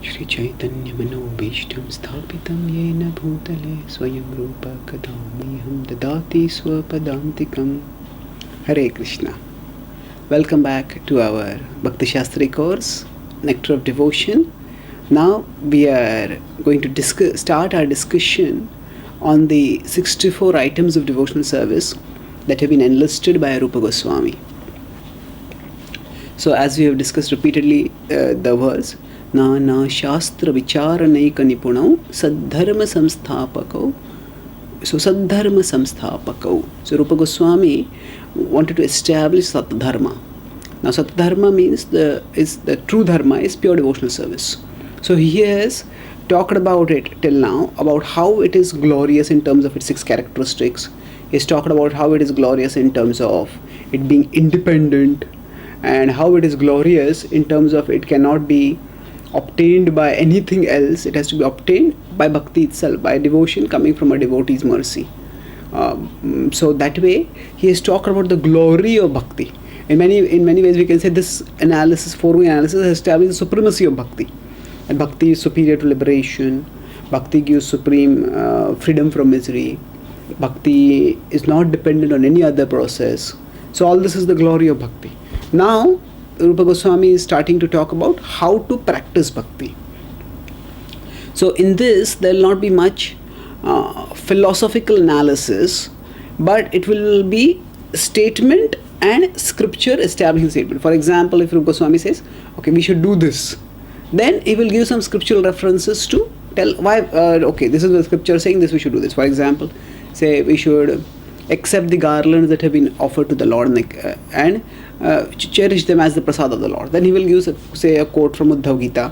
Shri Chaitanya Manobishtam Sthapitam Yena Bhutale Swayam Rupa Kadamiham Dadati Swapadantikam. Hare Krishna. Welcome back to our Bhakti Shastri course, Nectar of Devotion. Now we are going to start our discussion on the 64 items of devotional service that have been enlisted by Rupa Goswami. So as we have discussed repeatedly, the verse Nana Shastra Vicharanaika Nipunau Saddharma Samsthapakau. So Saddharma Samsthapakau. So Rupa Goswami wanted to establish Satdharma. Now Satdharma means the true dharma is pure devotional service. So he has talked about it till now, about how it is glorious in terms of its 6 characteristics. He has talked about how it is glorious in terms of it being independent, and how it is glorious in terms of it cannot be obtained by anything else. It has to be obtained by bhakti itself, by devotion coming from a devotee's mercy. So that way he has talked about the glory of bhakti. In many ways we can say this analysis, foregoing analysis, has established the supremacy of bhakti. And bhakti is superior to liberation. Bhakti gives supreme freedom from misery. Bhakti is not dependent on any other process. So all this is the glory of bhakti. Now Rupa Goswami is starting to talk about how to practice bhakti. So in this there will not be much philosophical analysis, but it will be statement and scripture establishing statement. For example, if Rupa Goswami says, okay, we should do this, then he will give some scriptural references to tell why, okay, this is the scripture saying this, we should do this. For example, say we should accept the garlands that have been offered to the Lord and cherish them as the prasad of the Lord. Then he will use, say, a quote from Uddhav Gita,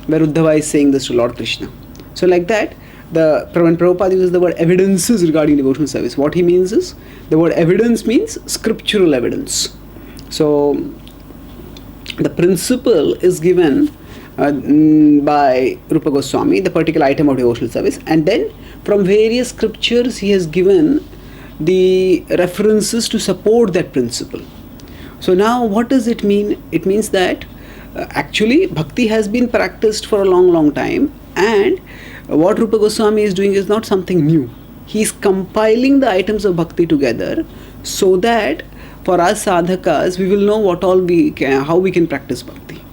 where Uddhava is saying this to Lord Krishna. So like that, when Prabhupada uses the word evidences regarding devotional service, what he means is, the word evidence means scriptural evidence. So the principle is given by Rupa Goswami, the particular item of devotional service, and then from various scriptures he has given the references to support that principle. So now what does it mean? It means that actually bhakti has been practiced for a long time, and what Rupa Goswami is doing is not something new. He is compiling the items of bhakti together so that for us sadhakas we will know what all how we can practice bhakti.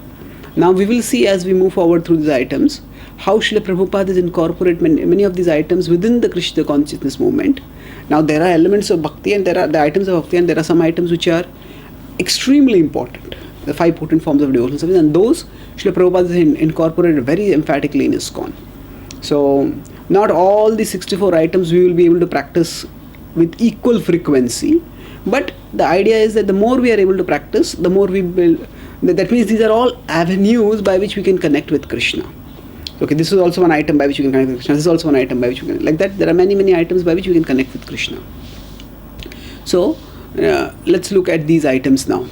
Now we will see as we move forward through these items how Srila Prabhupada has incorporated many of these items within the Krishna consciousness movement. Now there are elements of bhakti and there are the items of bhakti, and there are some items which are extremely important, the 5 potent forms of devotional service, and those Srila Prabhupada has incorporated very emphatically in ISKCON. So not all the 64 items we will be able to practice with equal frequency, but the idea is that the more we are able to practice, the more we will. That means these are all avenues by which we can connect with Krishna. Okay, this is also one item by which you can connect with Krishna. This is also one item by which you can, like that. There are many items by which you can connect with Krishna. So let's look at these items now.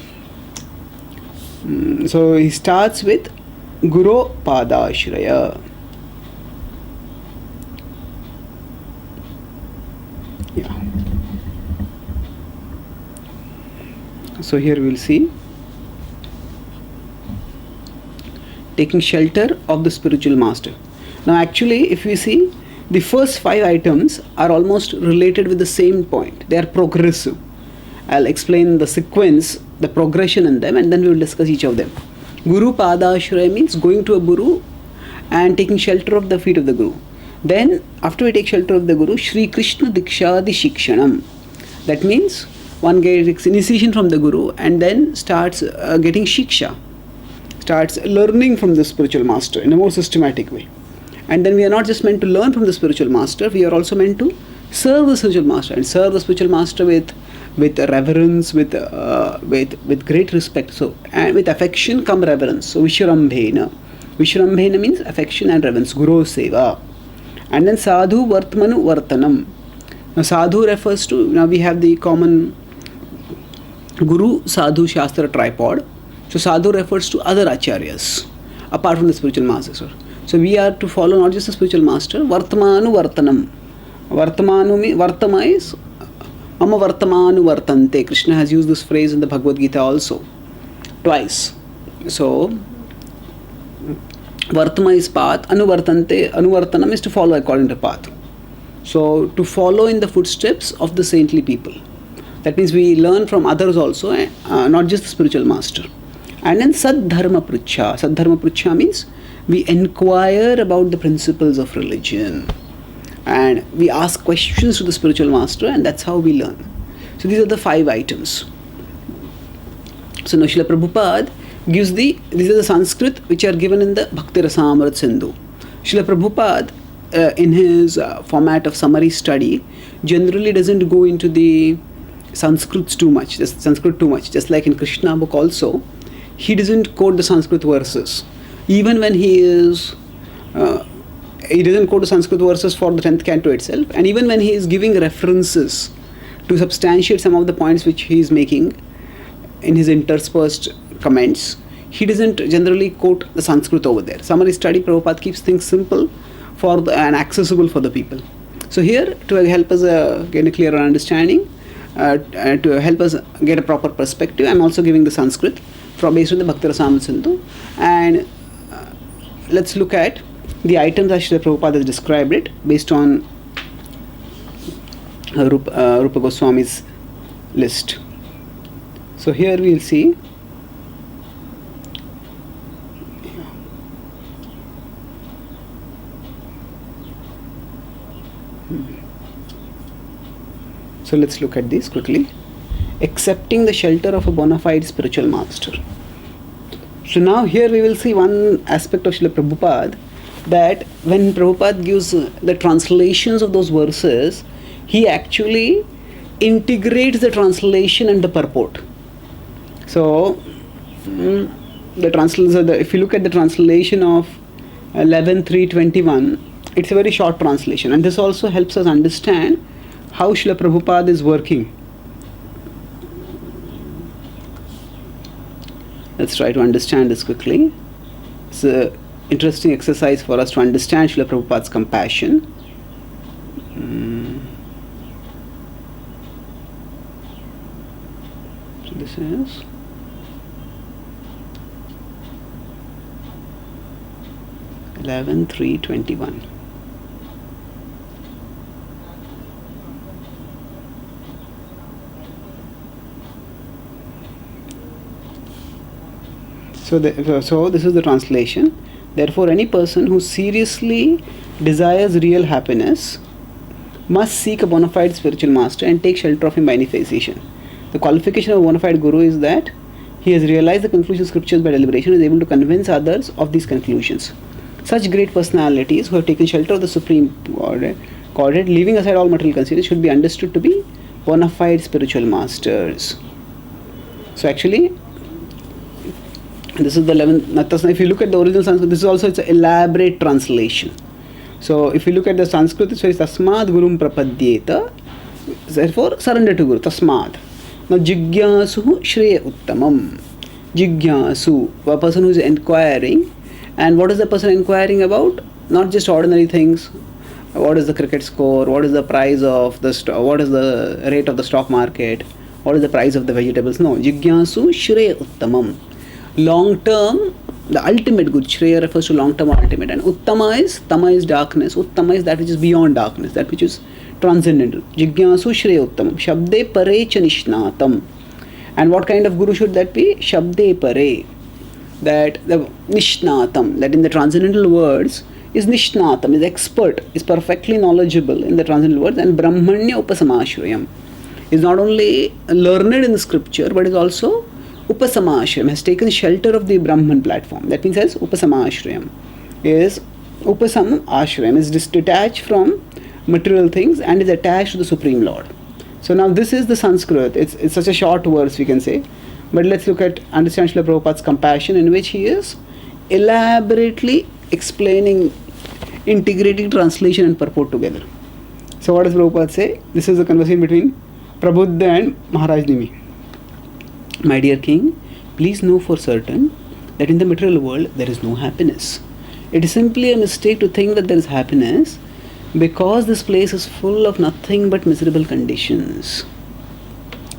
So he starts with Guru Padashraya. Yeah. So here we will see taking shelter of the spiritual master. Now actually if we see, the first 5 items are almost related with the same point. They are progressive. I'll explain the sequence, the progression in them, and then we will discuss each of them. Guru Padashraya means going to a guru and taking shelter of the feet of the guru. Then after we take shelter of the guru, Shri Krishna Dikshadi Shikshanam. That means one gets initiation from the guru and then starts getting shiksha, starts learning from the spiritual master in a more systematic way. And then we are not just meant to learn from the spiritual master, we are also meant to serve the spiritual master, and serve the spiritual master with reverence, with great respect. So, and with affection come reverence. So Vishrambhena. Vishrambhena means affection and reverence. Guru Seva. And then Sadhu Vartmanu Vartanam. Now Sadhu refers to, now we have the common Guru Sadhu Shastra tripod. So Sadhu refers to other acharyas apart from the spiritual master. So we are to follow not just the spiritual master. Vartamanu Vartanam. Vartama is Mama Vartamanu Vartante. Krishna has used this phrase in the Bhagavad Gita also, twice. So Vartama is path, anuvartanam is to follow according to path. So to follow in the footsteps of the saintly people. That means we learn from others also, not just the spiritual master. And then Sadharma Prucha. Sadharma Prucha means we inquire about the principles of religion. And we ask questions to the spiritual master, and that's how we learn. So these are the 5 items. So now Srila Prabhupada gives these are the Sanskrit which are given in the Bhakti Rasamrit Sindhu. Srila Prabhupada in his format of summary study generally doesn't go into the Sanskrit too much, just like in Krishna book also. He doesn't quote the Sanskrit verses. Even when he doesn't quote the Sanskrit verses for the 10th canto itself, and even when he is giving references to substantiate some of the points which he is making in his interspersed comments, he doesn't generally quote the Sanskrit over there. Summary study, Prabhupada keeps things simple and accessible for the people. So here, to help us get a clearer understanding, to help us get a proper perspective, I'm also giving the Sanskrit based on the Bhakti Rasamrit Sindhu. And let's look at the items as Srila Prabhupada has described it based on Rupa Goswami's list. So here we will see So let's look at this quickly. Accepting the shelter of a bona fide spiritual master. So now here we will see one aspect of Srila Prabhupada, that when Prabhupada gives the translations of those verses, he actually integrates the translation and the purport. So if you look at the translation of 11.3.21, it's a very short translation, and this also helps us understand how Srila Prabhupada is working. Let's try to understand this quickly. It's an interesting exercise for us to understand Srila Prabhupada's compassion. So this is (11.3.21). So this is the translation. Therefore, any person who seriously desires real happiness must seek a bona fide spiritual master and take shelter of him by any physician. The qualification of a bona fide guru is that he has realized the conclusion of scriptures by deliberation and is able to convince others of these conclusions. Such great personalities who have taken shelter of the Supreme Godhead, leaving aside all material concerns, should be understood to be bona fide spiritual masters. So actually, this is the 11th. If you look at the original Sanskrit, this is also an elaborate translation. So if you look at the Sanskrit, it says Tasmad Gurum Prapadyeta. Therefore, surrender to Guru. Tasmad. Now, Jigyasu Shreya Uttamam. Jigyasu, a person who is inquiring. And what is the person inquiring about? Not just ordinary things. What is the cricket score? What is the price of the what is the rate of the stock market? What is the price of the vegetables? No. Jigyasu Shreya Uttamam. Long term, the ultimate good. Shreya refers to long term ultimate, and Uttama is, Tama is darkness, Uttama is that which is beyond darkness, that which is transcendental. Jigyasu Shreya Uttamam. Shabde Pare Cha Nishnatam. And what kind of guru should that be? Shabde Pare. That the Nishnatam, that in the transcendental words is Nishnatam, is expert, is perfectly knowledgeable in the transcendental words, and Brahmanya Upasamashrayam is not only learned in the scripture but is also Upasamashrayam, has taken shelter of the Brahman platform. That means as Upasamashrayam is Upasam Ashrayam, is detached from material things and is attached to the Supreme Lord. So now this is the Sanskrit. It's such a short verse, we can say. But let's understand Srila Prabhupada's compassion, in which he is elaborately explaining, integrating translation and purport together. So what does Prabhupada say? This is the conversation between Prabuddha and Maharaj Nimi. My dear king, please know for certain that in the material world there is no happiness. It is simply a mistake to think that there is happiness, because this place is full of nothing but miserable conditions.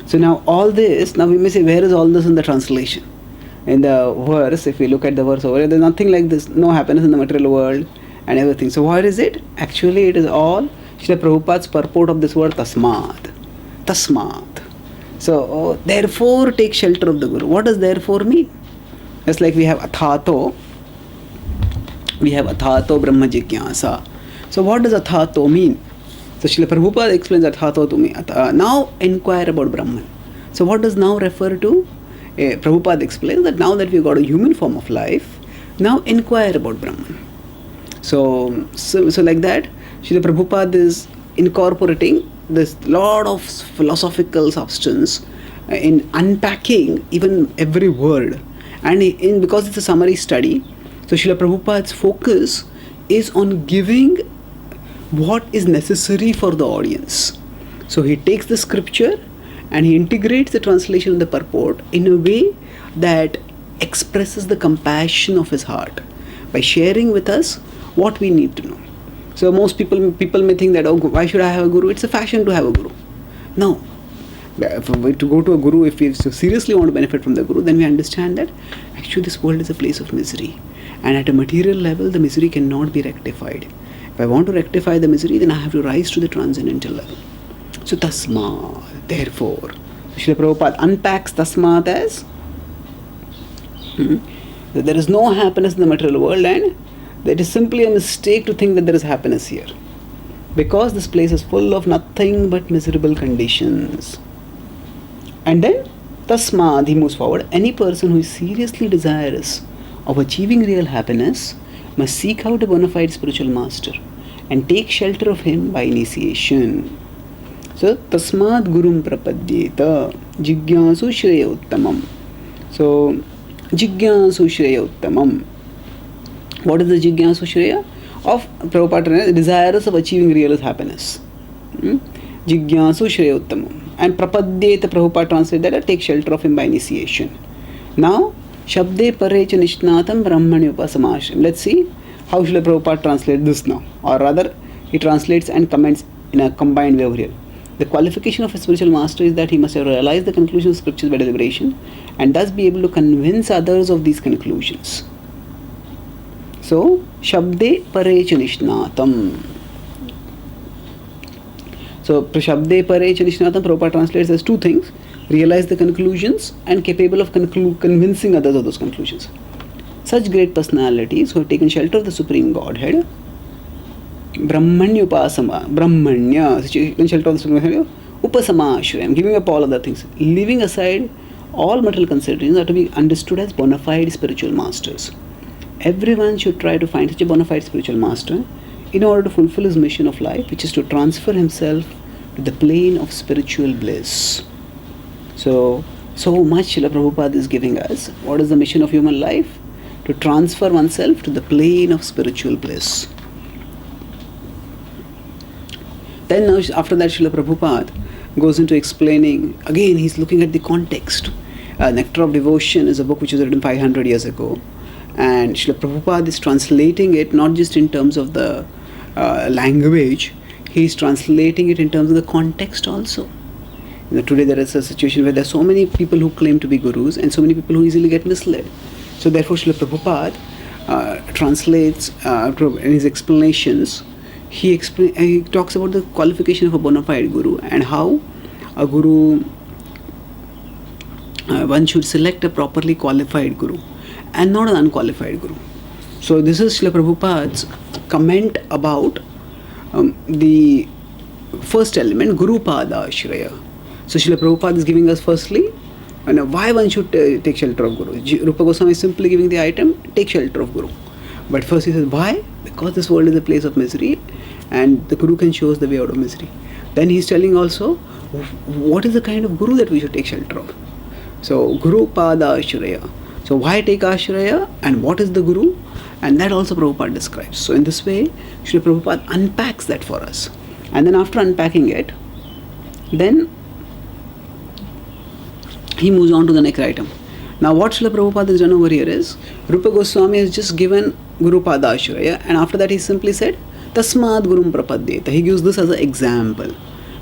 So now all this, now we may say, where is all this in the translation? in the verse, if we look at the verse over here, there's nothing like this, no happiness in the material world and everything. So what is it? Actually, it is all Srila Prabhupada's purport of this word tasmat. Tasmat. So, therefore take shelter of the Guru. What does therefore mean? Just like we have athato brahma jigyasa. So what does athato mean? So Srila Prabhupada explains athato to me. Now inquire about Brahman. So what does now refer to? Prabhupada explains that now that we've got a human form of life, now inquire about Brahman. So like that, Srila Prabhupada is incorporating this lot of philosophical substance in unpacking even every word. And because it's a summary study, so Srila Prabhupada's focus is on giving what is necessary for the audience. So he takes the scripture and he integrates the translation of the purport in a way that expresses the compassion of his heart by sharing with us what we need to know. So most people may think that, oh, why should I have a guru? It's a fashion to have a guru. No. To go to a guru, if we seriously want to benefit from the guru, then we understand that actually this world is a place of misery. And at a material level, the misery cannot be rectified. If I want to rectify the misery, then I have to rise to the transcendental level. So tasma, therefore. Srila Prabhupada unpacks tasmat as that there is no happiness in the material world, and that is simply a mistake to think that there is happiness here. Because this place is full of nothing but miserable conditions. And then tasmad, he moves forward. Any person who is seriously desirous of achieving real happiness must seek out a bona fide spiritual master and take shelter of him by initiation. So tasmad gurum prapadyeta jigyasu shreya uttamam. So jigyasu shreya uttamam. What is the jigyasu shreya? Of Prabhupada, desirous of achieving real happiness. Jigyasu shreya uttamam. And prapadyeta, Prabhupada translated that, take shelter of him by initiation. Now, shabde parecha nishnatam brahmani upasamashram. Let's see how Srila Prabhupada translates this now. Or rather, he translates and comments in a combined way over here. The qualification of a spiritual master is that he must have realized the conclusion of scriptures by deliberation and thus be able to convince others of these conclusions. So, shabde parecha nishnatam. So, shabde parecha nishnatam, Prabhupada translates as two things: realize the conclusions and capable of convincing others of those conclusions. Such great personalities who have taken shelter of the Supreme Godhead, Brahmanya upasama, Brahmanya, taken shelter of the Supreme Godhead, upasama ashrayam, giving up all other things, leaving aside all material considerations, are to be understood as bona fide spiritual masters. Everyone should try to find such a bona fide spiritual master in order to fulfill his mission of life, which is to transfer himself to the plane of spiritual bliss. So much Srila Prabhupada is giving us. What is the mission of human life? To transfer oneself to the plane of spiritual bliss. Then now, after that, Srila Prabhupada goes into explaining, again he's looking at the context. Nectar of Devotion is a book which was written 500 years ago. And Srila Prabhupada is translating it not just in terms of the language, he is translating it in terms of the context also. Today there is a situation where there are so many people who claim to be gurus and so many people who easily get misled. So therefore Srila Prabhupada translates in his explanations, he talks about the qualification of a bona fide guru and how a guru, one should select a properly qualified guru and not an unqualified guru. So this is Srila Prabhupada's comment about the first element, Guru Pada Ashraya. So Srila Prabhupada is giving us firstly why one should take shelter of Guru. Rupa Goswami is simply giving the item, take shelter of Guru. But first he says, why? Because this world is a place of misery and the Guru can show us the way out of misery. Then he is telling also, what is the kind of Guru that we should take shelter of. So Guru Pada Ashraya. So why take Ashraya and what is the Guru? And that also Prabhupada describes. So in this way, Srila Prabhupada unpacks that for us. And then after unpacking it, then he moves on to the next item. Now what Srila Prabhupada has done over here is, Rupa Goswami has just given Guru Pada Ashraya and after that he simply said, Tasmad Gurum Prapadyeta. He gives this as an example.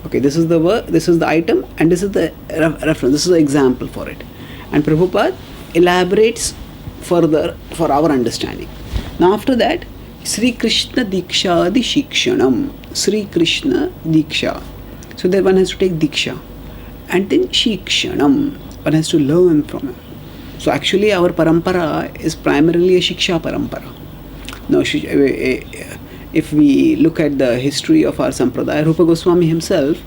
Okay, this is the item and this is the reference, this is the example for it. And Prabhupada elaborates further for our understanding. Now after that, Sri Krishna Diksha Di Shikshanam. Sri Krishna Diksha. So that one has to take Diksha. And then Shikshanam. One has to learn from him. So actually our parampara is primarily a Shiksha parampara. Now if we look at the history of our Sampradaya, Rupa Goswami himself,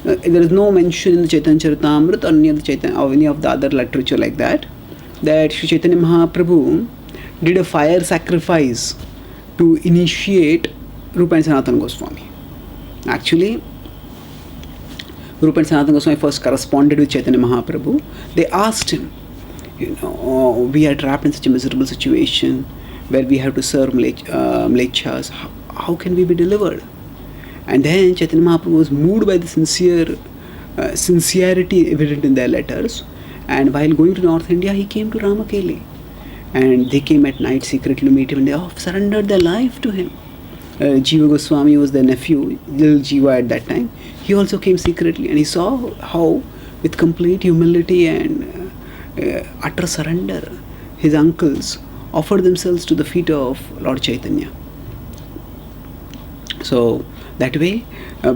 there is no mention in the Chaitanya Charitamrita or any of the other literature like that Sri Chaitanya Mahaprabhu did a fire sacrifice to initiate Rupa and Sanatana Goswami. Actually, Rupa and Sanatana Goswami first corresponded with Chaitanya Mahaprabhu. They asked him, we are trapped in such a miserable situation where we have to serve mlechas. How can we be delivered? And then Chaitanya Mahaprabhu was moved by the sincerity evident in their letters. And while going to North India, he came to Ramakeli. And they came at night secretly to meet him, and they surrendered their life to him. Jiva Goswami was their nephew, little Jiva at that time. He also came secretly, and he saw how, with complete humility and utter surrender, his uncles offered themselves to the feet of Lord Chaitanya. So that way,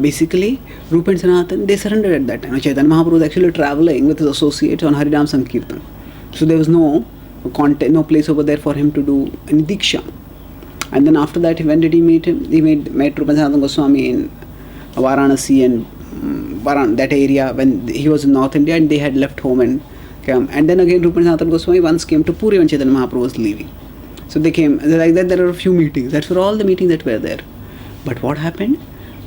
basically, Rupa and Sanatan, they surrendered at that time. Chaitanya Mahaprabhu was actually traveling with his associates on Harinam Sankirtan. So there was no place over there for him to do any Diksha. And then after that, when did he meet him? He met Rupa and Sanatan Goswami in Varanasi and that area when he was in North India and they had left home and came. And then again, Rupa and Sanatan Goswami once came to Puri when Chaitanya Mahaprabhu was leaving. So they came. Like that, there are a few meetings. That's for all the meetings that were there. But what happened?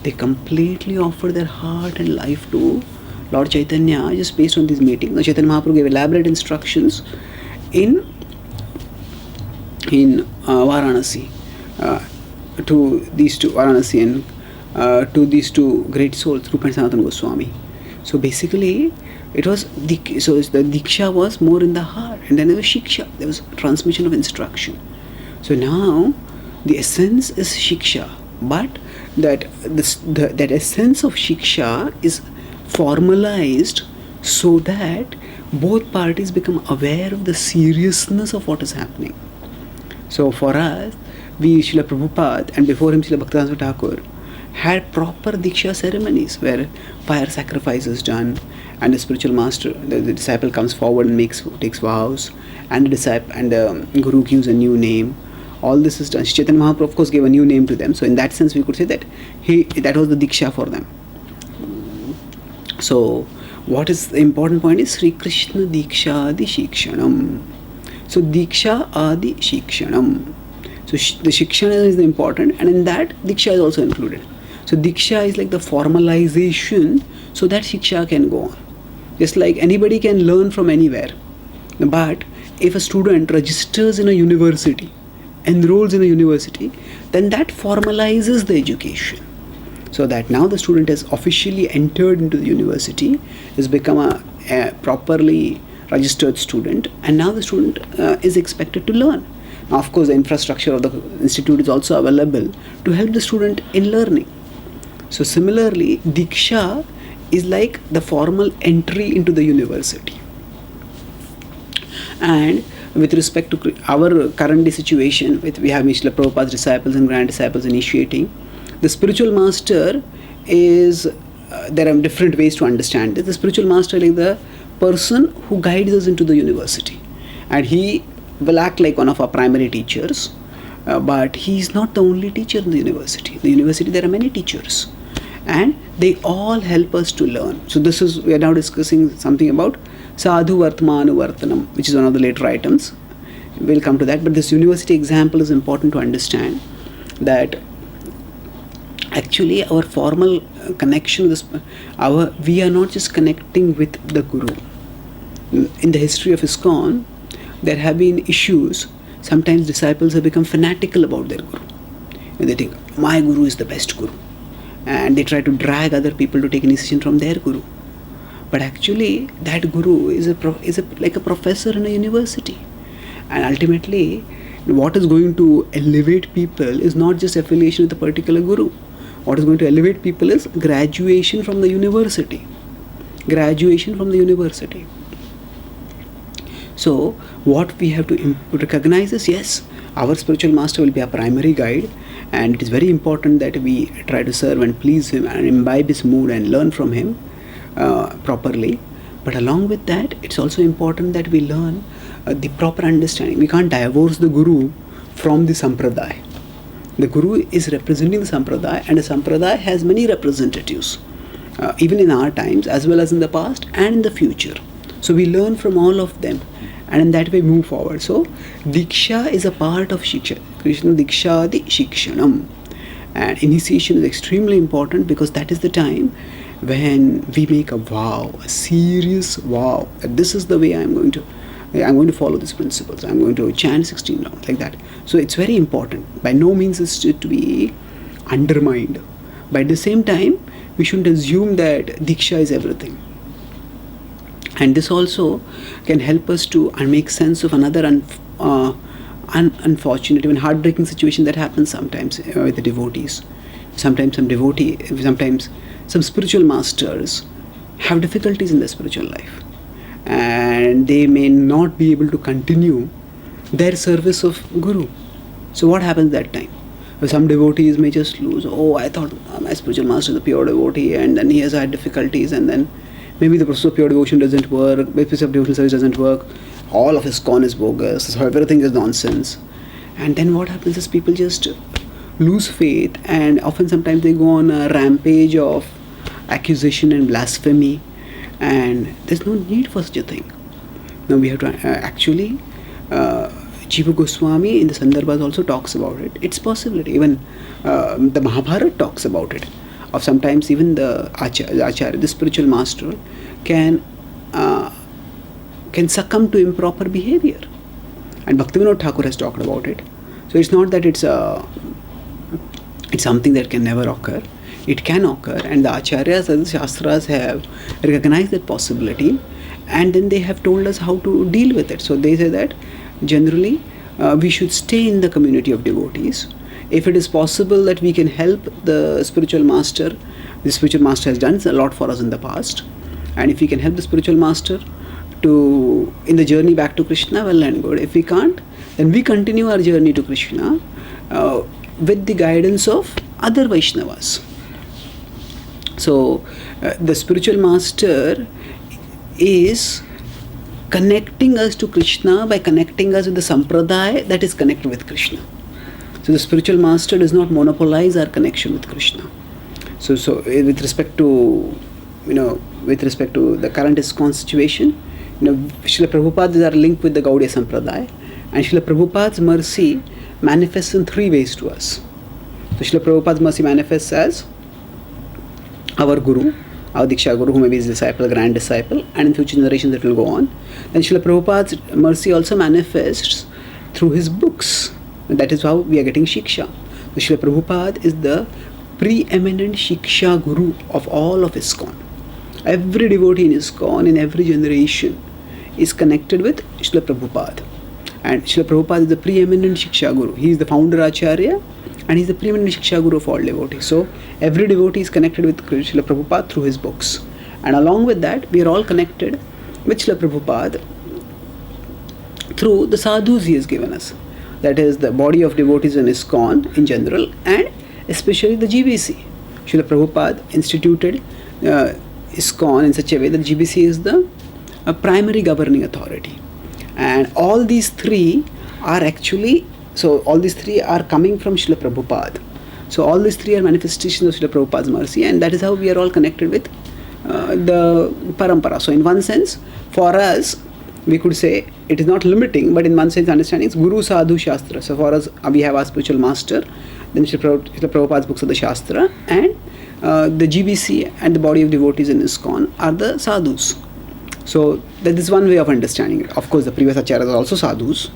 They completely offered their heart and life to Lord Chaitanya just based on these meetings. Now, Chaitanya Mahaprabhu gave elaborate instructions in Varanasi to these two Varanasi and to these two great souls, Rupa and Sanatana Goswami. So basically, it was the Diksha was more in the heart, and then there was Shiksha. There was transmission of instruction. So now the essence is Shiksha. But that essence of Shiksha is formalized so that both parties become aware of the seriousness of what is happening. So for us, we, Srila Prabhupada and before him Srila Bhaktivedanta Thakur, had proper Diksha ceremonies where fire sacrifice is done and the spiritual master, the disciple comes forward and takes vows, and the Guru gives a new name. All this is done. Chaitanya Mahaprabhu, of course, gave a new name to them. So in that sense, we could say that that was the Diksha for them. So what is the important point is Sri Krishna Diksha Adi Shikshanam. So Diksha Adi Shikshanam. So the Shikshana is the important, and in that Diksha is also included. So Diksha is like the formalization so that Shiksha can go on. Just like anybody can learn from anywhere. But if a student registers in a university, enrolls in a university, then that formalizes the education. So that now the student has officially entered into the university, has become a properly registered student, and now the student is expected to learn. Now, of course, the infrastructure of the institute is also available to help the student in learning. So similarly, Diksha is like the formal entry into the university. And with respect to our current situation, we have Srila Prabhupada's disciples and grand disciples initiating, the spiritual master is, there are different ways to understand it. The spiritual master is like the person who guides us into the university. And he will act like one of our primary teachers, but he is not the only teacher in the university. In the university, there are many teachers. And they all help us to learn. So we are now discussing something about Sadhu Vartmanu Vartanam, which is one of the later items. We'll come to that. But this university example is important to understand that actually our formal connection, we are not just connecting with the Guru. In the history of ISKCON, there have been issues. Sometimes disciples have become fanatical about their Guru. And they think, my Guru is the best Guru. And they try to drag other people to take initiation from their Guru. But actually, that Guru is like a professor in a university. And ultimately, what is going to elevate people is not just affiliation with a particular Guru. What is going to elevate people is graduation from the university. Graduation from the university. So what we have to recognize is, yes, our spiritual master will be our primary guide, and it is very important that we try to serve and please him and imbibe his mood and learn from him properly. But along with that, it's also important that we learn the proper understanding. We can't divorce the guru from the sampradaya. The guru is representing the sampradaya, and the sampradaya has many representatives, even in our times as well as in the past and in the future. So we learn from all of them, and in that way move forward. So Diksha is a part of Shiksha. Krishna Dikshadi Shikshanam. And initiation is extremely important, because that is the time when we make a vow, a serious vow, that this is the way I'm going to follow these principles. I'm going to chant 16 rounds, like that. So it's very important. By no means is it to be undermined. But at the same time, we shouldn't assume that Diksha is everything. And this also can help us to make sense of another unfortunate, even heartbreaking situation that happens sometimes with the devotees. Sometimes some spiritual masters have difficulties in their spiritual life, and they may not be able to continue their service of Guru. So what happens that time? Some devotees may just lose, I thought my spiritual master is a pure devotee, and then he has had difficulties, and then maybe the process of pure devotion doesn't work, the process of devotional service doesn't work, all of ISKCON is bogus, so everything is nonsense. And then what happens is people just lose faith, and sometimes they go on a rampage of accusation and blasphemy, and there's no need for such a thing. Now we have to Jiva Goswami in the Sandarbhas also talks about it. It's possibility. Even the Mahabharata talks about it. Of sometimes even the Acharya, the spiritual master, can succumb to improper behavior. And Bhaktivedanta Thakur has talked about it. So it's not that it's something that can never occur. It can occur, and the Acharyas and the Shastras have recognized that possibility, and then they have told us how to deal with it. So they say that generally we should stay in the community of devotees. If it is possible that we can help the spiritual master has done a lot for us in the past, and if we can help the spiritual master in the journey back to Krishna, well and good. If we can't, then we continue our journey to Krishna with the guidance of other Vaishnavas. So the spiritual master is connecting us to Krishna by connecting us with the sampradaya that is connected with Krishna. So the spiritual master does not monopolize our connection with Krishna. So with respect to the current ISKCON situation, Srila Prabhupada are linked with the Gaudiya Sampradaya, and Srila Prabhupada's mercy manifests in three ways to us. So Srila Prabhupada's mercy manifests as our Guru, our Diksha Guru, who may be his disciple, grand disciple, and in future generations that will go on. Then Srila Prabhupada's mercy also manifests through his books. And that is how we are getting Shiksha. So Srila Prabhupada is the preeminent Shiksha Guru of all of ISKCON. Every devotee in ISKCON in every generation is connected with Srila Prabhupada. And Srila Prabhupada is the preeminent Shiksha Guru. He is the founder Acharya, and he is the preeminent Shiksha Guru of all devotees. So every devotee is connected with Srila Prabhupada through his books. And along with that, we are all connected with Srila Prabhupada through the sadhus he has given us. That is the body of devotees in ISKCON in general, and especially the GBC. Srila Prabhupada instituted ISKCON in such a way that GBC is the primary governing authority. And all these three are coming from Srila Prabhupada. So all these three are manifestations of Srila Prabhupada's mercy, and that is how we are all connected with the parampara. So in one sense, for us, we could say it is not limiting, but in one sense understanding it's Guru Sadhu Shastra. So for us, we have our spiritual master, then Srila Prabhupada's books are the Shastra, and the GBC and the body of devotees in ISKCON are the sadhus. So that is one way of understanding it. Of course, the previous acharyas are also sadhus,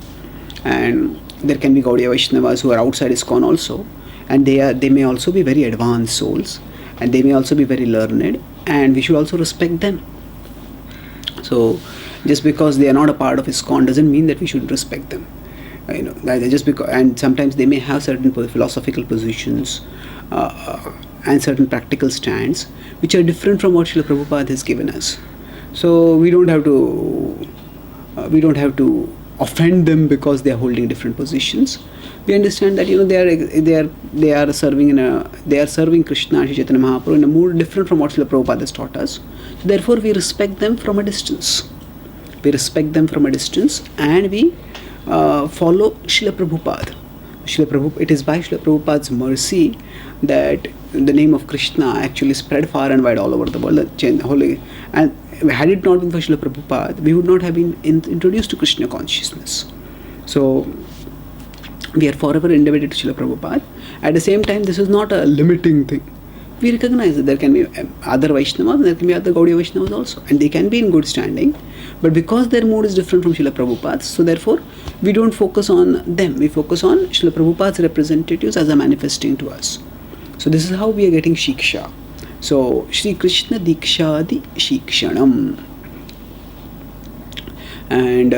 and there can be Gaudiya Vaishnavas who are outside ISKCON also, and they may also be very advanced souls, and they may also be very learned, and we should also respect them. So just because they are not a part of ISKCON doesn't mean that we should respect them. Just because, and sometimes they may have certain philosophical positions and certain practical stands which are different from what Srila Prabhupada has given us. So we don't have to We don't have to offend them because they are holding different positions. We understand that they are serving Krishna and Chaitanya Mahaprabhu in a mood different from what Srila Prabhupada has taught us. So therefore, we respect them from a distance. We respect them from a distance, and we follow Srila Prabhupada. It is by Srila Prabhupada's mercy that the name of Krishna actually spread far and wide all over the world. And had it not been for Srila Prabhupada, we would not have been introduced to Krishna consciousness. So we are forever indebted to Srila Prabhupada. At the same time, this is not a limiting thing. We recognize that there can be other Vaishnavas, there can be other Gaudiya Vaishnavas also, and they can be in good standing. But because their mood is different from Srila Prabhupada's, so therefore we don't focus on them. We focus on Srila Prabhupada's representatives as a manifesting to us. So this is how we are getting Shiksha. So Shri Krishna Dikshadi Shikshanam. And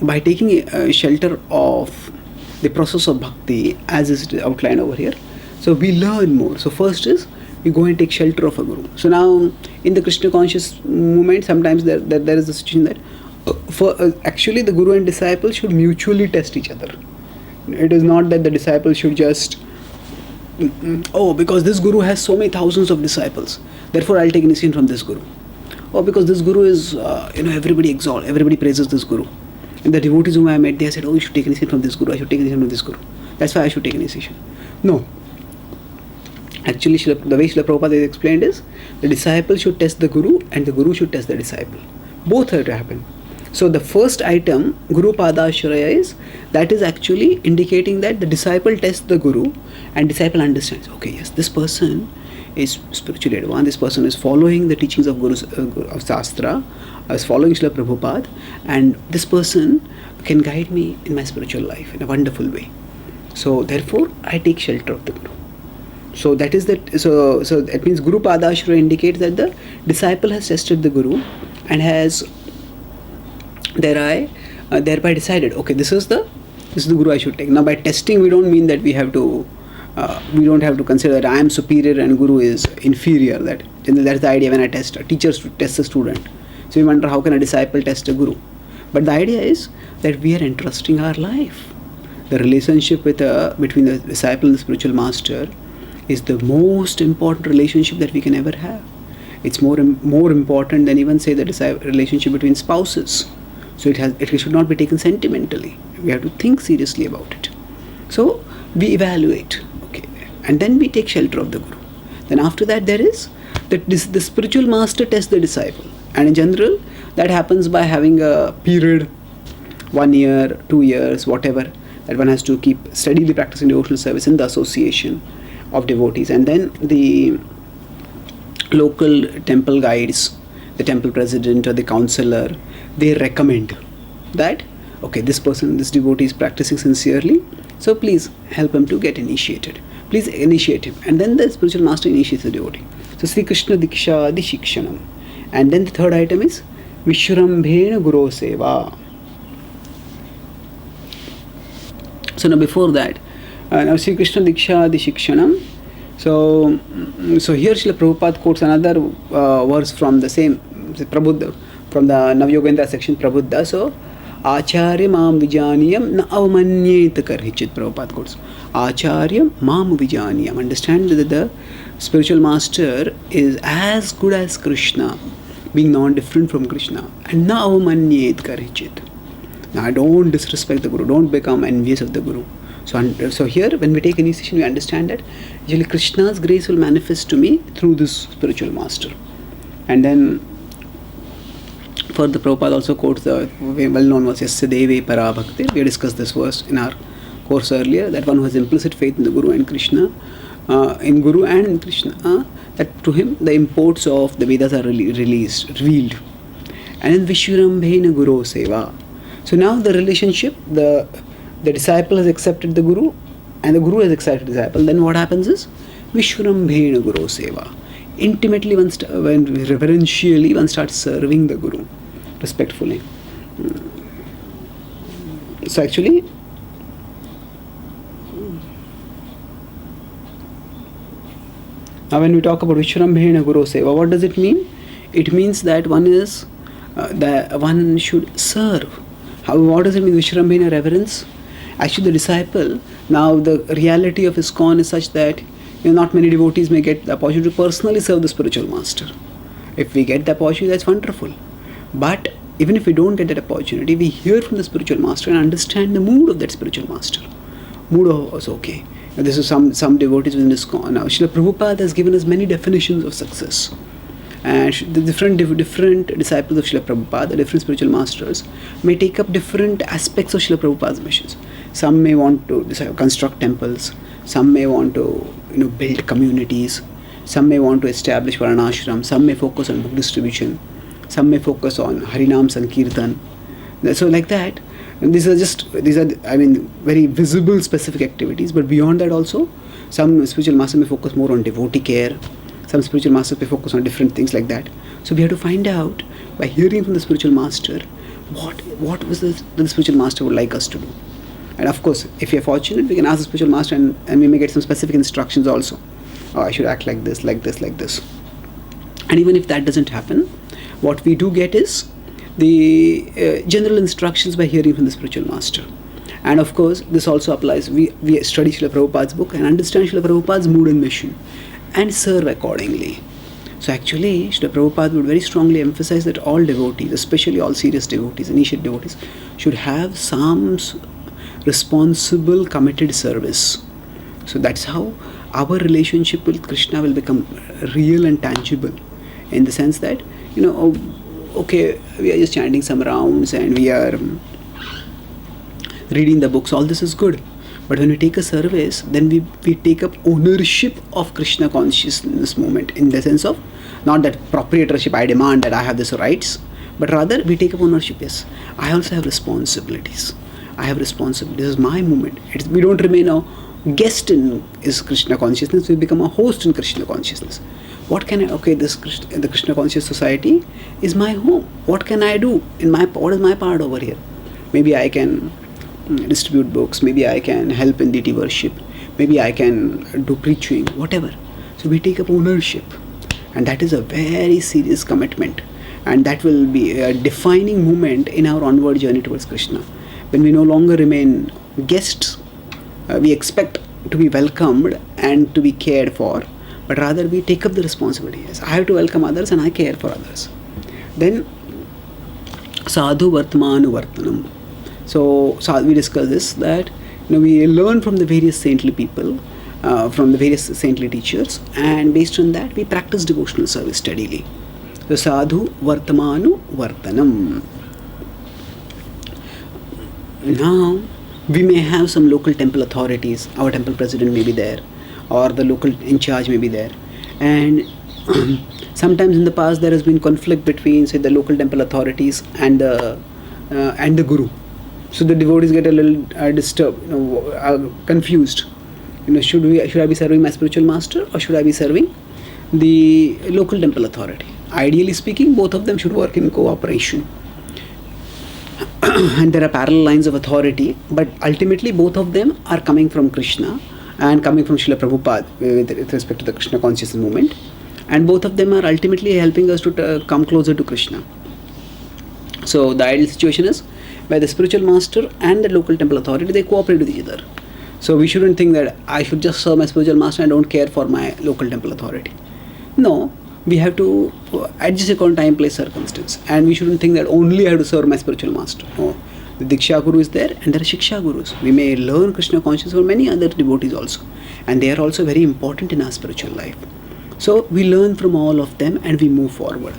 by taking shelter of the process of bhakti, as is outlined over here, so we learn more. So first is we go and take shelter of a guru. So now in the Krishna conscious movement, sometimes there is a situation that actually the guru and disciple should mutually test each other. It is not that the disciple should just because this guru has so many thousands of disciples, therefore I'll take initiation from this guru. Or because this guru is everybody praises this guru. And the devotees whom I met, they said, you should take initiation from this guru, I should take initiation from this guru. That's why I should take initiation. No. Actually, the way Srila Prabhupada is explained is, the disciple should test the guru and the guru should test the disciple. Both have to happen. So the first item, Guru Padashraya, that is actually indicating that the disciple tests the guru and disciple understands, okay, yes, this person is spiritually advanced, this person is following the teachings of of Shastra, is following Srila Prabhupada, and this person can guide me in my spiritual life in a wonderful way. So therefore, I take shelter of the guru. So that is that. So that means Guru Padashraya indicates that the disciple has tested the guru and has thereby decided, okay, this is the guru I should take. Now by testing, we don't mean that we don't have to consider that I am superior and guru is inferior. That's the idea when I test. A teacher tests a student. So we wonder, how can a disciple test a guru? But the idea is that we are entrusting our life. The relationship between the disciple and the spiritual master is the most important relationship that we can ever have. It's more important than even say the relationship between spouses. So it should not be taken sentimentally. We have to think seriously about it. So we evaluate, okay, and then we take shelter of the guru. Then after that, there is that the spiritual master tests the disciple, and in general that happens by having a period, 1 year, 2 years, whatever, that one has to keep steadily practicing devotional service in the association of devotees. And then the local temple guides, the temple president or the counselor, they recommend that, okay, this devotee is practicing sincerely, so please help him to get initiated. Please initiate him. And then the spiritual master initiates the devotee. So Sri Krishna Diksha Adi Shikshanam. And then the third item is Vishrambhena Guru Seva. So now before that, now Sri Krishna Diksha Adi Shikshanam. So here Srila Prabhupada quotes another verse from the same Prabuddha, from the Navyogendra section, Prabuddha. So Acharya Mam Vijaniyam Na Avamanyet Karhichit, Prabhupada quotes. Acharya Mam Vijaniyam. Understand that the spiritual master is as good as Krishna, being non-different from Krishna. And Na Avamanyet Karhichit. Now don't disrespect the Guru, don't become envious of the Guru. So here, when we take initiation, we understand that usually Krishna's grace will manifest to me through this spiritual master. And then further, Prabhupada also quotes the well-known verse, Yasadeve Para Bhakti. We discussed this verse in our course earlier, that one who has implicit faith in the Guru and Krishna, in Guru and in Krishna, that to him the imports of the Vedas are revealed. And then Vishrambhena Guru Seva. So now the relationship, the disciple has accepted the Guru and the Guru has accepted the disciple. Then what happens is Vishrambhena Guru Seva. Intimately, reverentially, one starts serving the Guru respectfully. So actually, now when we talk about Vishrambhena Guru Seva, what does it mean? It means that one is that one should serve. What does it mean, Vishrambhena reverence? Actually, the disciple, now the reality of ISKCON is such that not many devotees may get the opportunity to personally serve the spiritual master. If we get the opportunity, that's wonderful. But even if we don't get that opportunity, we hear from the spiritual master and understand the mood of that spiritual master. Mood was okay. Now, this is some devotees within ISKCON. Now, Srila Prabhupada has given us many definitions of success. And the different disciples of Srila Prabhupada, the different spiritual masters, may take up different aspects of Srila Prabhupada's missions. Some may want to construct temples. Some may want to build communities. Some may want to establish Varanashram. Some may focus on book distribution. Some may focus on Harinam Sankirtan. So like that. And these are very visible specific activities. But beyond that also, some spiritual masters may focus more on devotee care. Some spiritual masters may focus on different things like that. So we have to find out by hearing from the spiritual master what was the spiritual master would like us to do. And of course, if we are fortunate, we can ask the spiritual master and we may get some specific instructions also. Oh, I should act like this, like this, like this. And even if that doesn't happen, what we do get is the general instructions by hearing from the spiritual master. And of course, this also applies. We study Srila Prabhupada's book and understand Srila Prabhupada's mood and mission and serve accordingly. So actually, Srila Prabhupada would very strongly emphasize that all devotees, especially all serious devotees, initiate devotees, should have some responsible, committed service. So that's how our relationship with Krishna will become real and tangible, in the sense that, okay, we are just chanting some rounds and we are reading the books, all this is good. But when we take a service, then we take up ownership of Krishna consciousness movement, in the sense of not that proprietorship, I demand that I have these rights, but rather we take up ownership. Yes, I also have responsibilities. I have responsibilities. This is my movement. We don't remain a guest in Krishna consciousness. We become a host in Krishna consciousness. What can I? Okay, the Krishna conscious society is my home. What can I do? What is my part over here? Maybe I can distribute books. Maybe I can help in deity worship. Maybe I can do preaching. Whatever. So we take up ownership, and that is a very serious commitment, and that will be a defining moment in our onward journey towards Krishna. When we no longer remain guests, we expect to be welcomed and to be cared for, but rather we take up the responsibility. Yes, I have to welcome others and I care for others. Then sadhu vartmanu vartanam. So we discuss this, that we learn from the various saintly people, from the various saintly teachers, and based on that we practice devotional service steadily. So sadhu vartmanu vartanam. Now, we may have some local temple authorities. Our temple president may be there, or the local in charge may be there. And sometimes in the past there has been conflict between, say, the local temple authorities and the guru. So the devotees get a little disturbed, confused. Should I be serving my spiritual master, or should I be serving the local temple authority? Ideally speaking, both of them should work in cooperation. And there are parallel lines of authority, but ultimately both of them are coming from Krishna and coming from Srila Prabhupada with respect to the Krishna consciousness movement, and both of them are ultimately helping us to come closer to Krishna. So the ideal situation is where the spiritual master and the local temple authority, they cooperate with each other. So we shouldn't think that I should just serve my spiritual master and don't care for my local temple authority. No, we have to adjust according to time, place, circumstance. And we shouldn't think that only I have to serve my spiritual master. No, the Diksha Guru is there and there are Shiksha Gurus. We may learn Krishna consciousness from many other devotees also. And they are also very important in our spiritual life. So we learn from all of them and we move forward.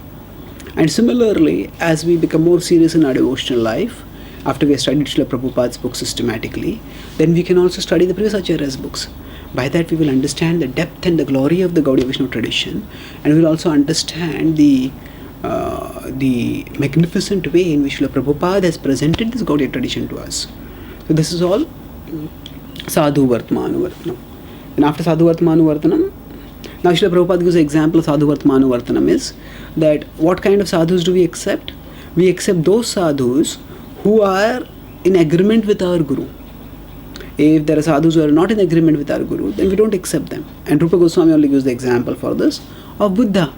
And similarly, as we become more serious in our devotional life, after we have studied Srila Prabhupada's books systematically, then we can also study the previous Acharya's books. By that we will understand the depth and the glory of the Gaudiya Vaishnava tradition, and we will also understand the magnificent way in which Srila Prabhupada has presented this Gaudiya tradition to us. So this is all sadhu vartmanu vartanam. And after sadhu vartmanu vartanam, now Srila Prabhupada gives an example of sadhu vartmanu vartanam is that what kind of sadhus do we accept? We accept those sadhus who are in agreement with our Guru. If there are sadhus who are not in agreement with our Guru, then we don't accept them. And Rupa Goswami only gives the example for this of Buddha.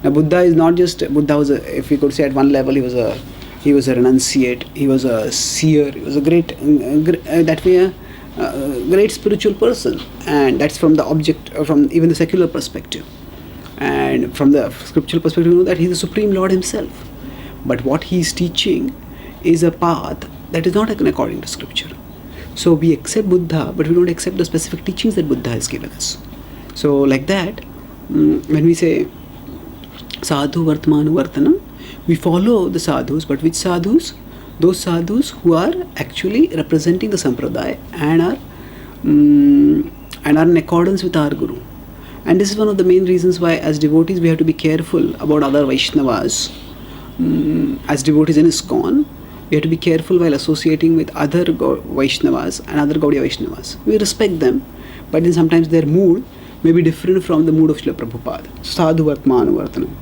Now Buddha is not just Buddha was if we could say at one level he was a renunciate, he was a seer, he was a great great spiritual person, and that's from the object, from even the secular perspective, and from the scriptural perspective, you know that he's the Supreme Lord himself. But what he's teaching is a path that is not according to scripture. So we accept Buddha, but we don't accept the specific teachings that Buddha has given us. So like that, when we say sadhu vartmanu vartanam, we follow the sadhus, but which sadhus? Those sadhus who are actually representing the sampradaya and are in accordance with our guru. And this is one of the main reasons why as devotees we have to be careful about other Vaishnavas. As devotees in ISKCON, we have to be careful while associating with other Vaishnavas and other Gaudiya Vaishnavas. We respect them, but then sometimes their mood may be different from the mood of Srila Prabhupada. Sadhu Vartmanu Vartanam.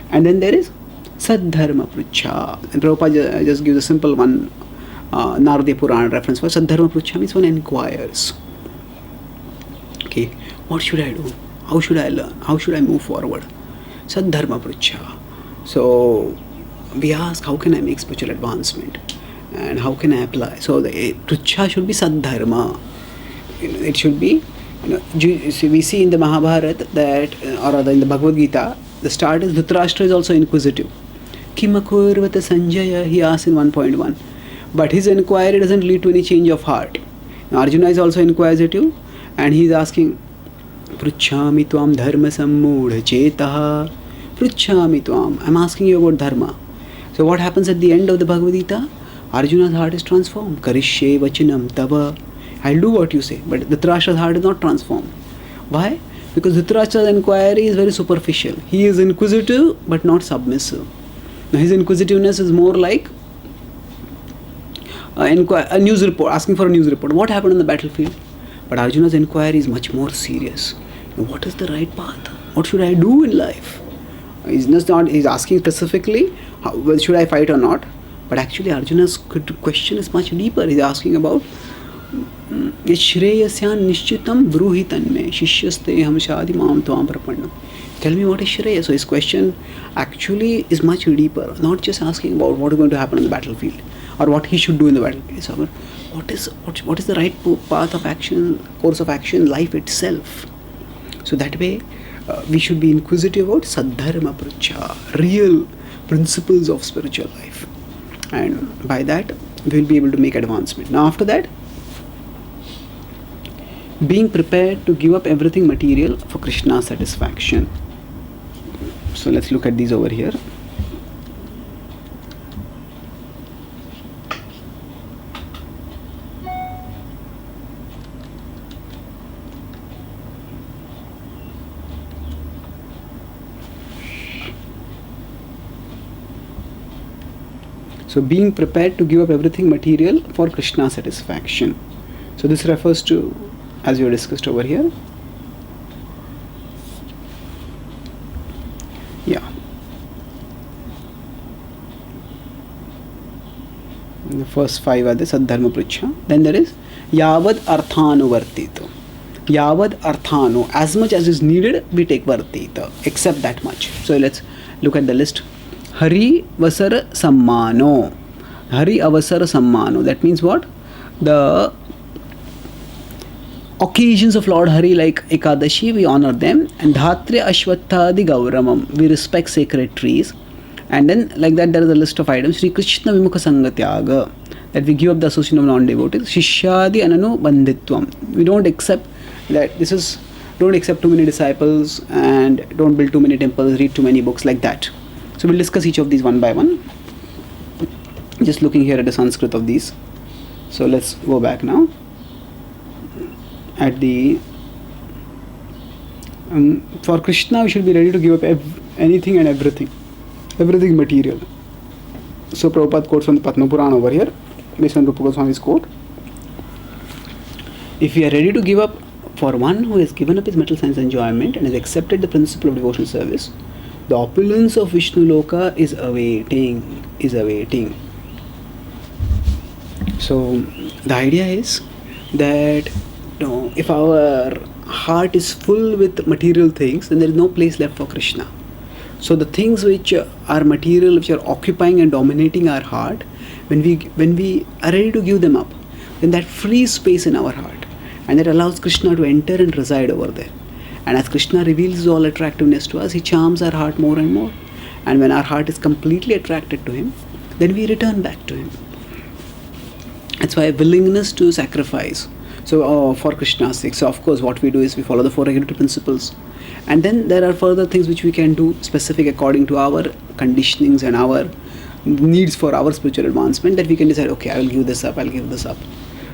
And then there is Saddharma Pruchha. And Prabhupada just gives a simple one, Naradiya Purana reference for Saddharma Pruchha means one inquires. Okay, what should I do? How should I learn? How should I move forward? Saddharma Pruchha. So we ask, how can I make spiritual advancement? And how can I apply? So the Pruchha should be Saddharma. It should be, we see in the Mahabharata that, or rather in the Bhagavad Gita, the start is Dhritarashtra is also inquisitive. Kimakurvata Sanjaya, he asks in 1.1. But his inquiry doesn't lead to any change of heart. Now Arjuna is also inquisitive, and he is asking, Pruchhami tvam dharma sammudha chetaha. Pruchhami tvam. I'm asking you about dharma. So what happens at the end of the Bhagavad Gita? Arjuna's heart is transformed. Karishye vachinam tava. I'll do what you say. But Dhritarashtra's heart is not transformed. Why? Because Dhritarashtra's inquiry is very superficial. He is inquisitive but not submissive. Now his inquisitiveness is more like a news report, asking for a news report. What happened on the battlefield? But Arjuna's inquiry is much more serious. What is the right path? What should I do in life? He's asking specifically, should I fight or not? But actually Arjuna's question is much deeper. He's asking about Shreyasyan nishchitam bruhitanme shishyaste ham shadi maam tvam prapannam. Tell me what is Shreya. So his question actually is much deeper, not just asking about what is going to happen on the battlefield or what he should do in the battlefield. So what is the right path of action, course of action, life itself. So that way we should be inquisitive about Saddharma Pruchha, real principles of spiritual life, and by that we will be able to make advancement. Now after that, being prepared to give up everything material for Krishna's satisfaction. So let's look at these over here. So being prepared to give up everything material for Krishna's satisfaction. So this refers to, as we discussed over here. Yeah. The first 5 are the Saddharma Pruchha. Then there is Yavad Arthanu Vartita. Yavad Arthanu. As much as is needed, we take Vartita. Except that much. So let's look at the list. Hari Vasara Sammano. Hari Avasara Sammano. That means what? The occasions of Lord Hari, like Ekadashi, we honor them, and Dhatrya Ashwathadi Gauramam, we respect sacred trees. And then like that there is a list of items. Sri Krishna Vimukha Sangatyaga, that we give up the association of non-devotees. Shishyadi Ananu Bandhitvam, we don't accept that don't accept too many disciples and don't build too many temples, read too many books, like that. So we'll discuss each of these one by one. Just looking here at the Sanskrit of these. So let's go back now. At the for Krishna we should be ready to give up anything and everything material. So Prabhupada quotes from the Padma Purana over here, based on Rupa Goswami's quote. If we are ready to give up for one who has given up his material sense enjoyment and has accepted the principle of devotional service, the opulence of Vishnu Loka is awaiting. So the idea is that if our heart is full with material things, then there is no place left for Krishna. So the things which are material, which are occupying and dominating our heart, when we are ready to give them up, then that frees space in our heart, and that allows Krishna to enter and reside over there. And as Krishna reveals all attractiveness to us, he charms our heart more and more. And when our heart is completely attracted to him, then we return back to him. That's why willingness to sacrifice. So for Krishna's sake. So of course what we do is we follow the 4 regulatory principles. And then there are further things which we can do specific according to our conditionings and our needs for our spiritual advancement, that we can decide, okay, I will give this up, I'll give this up.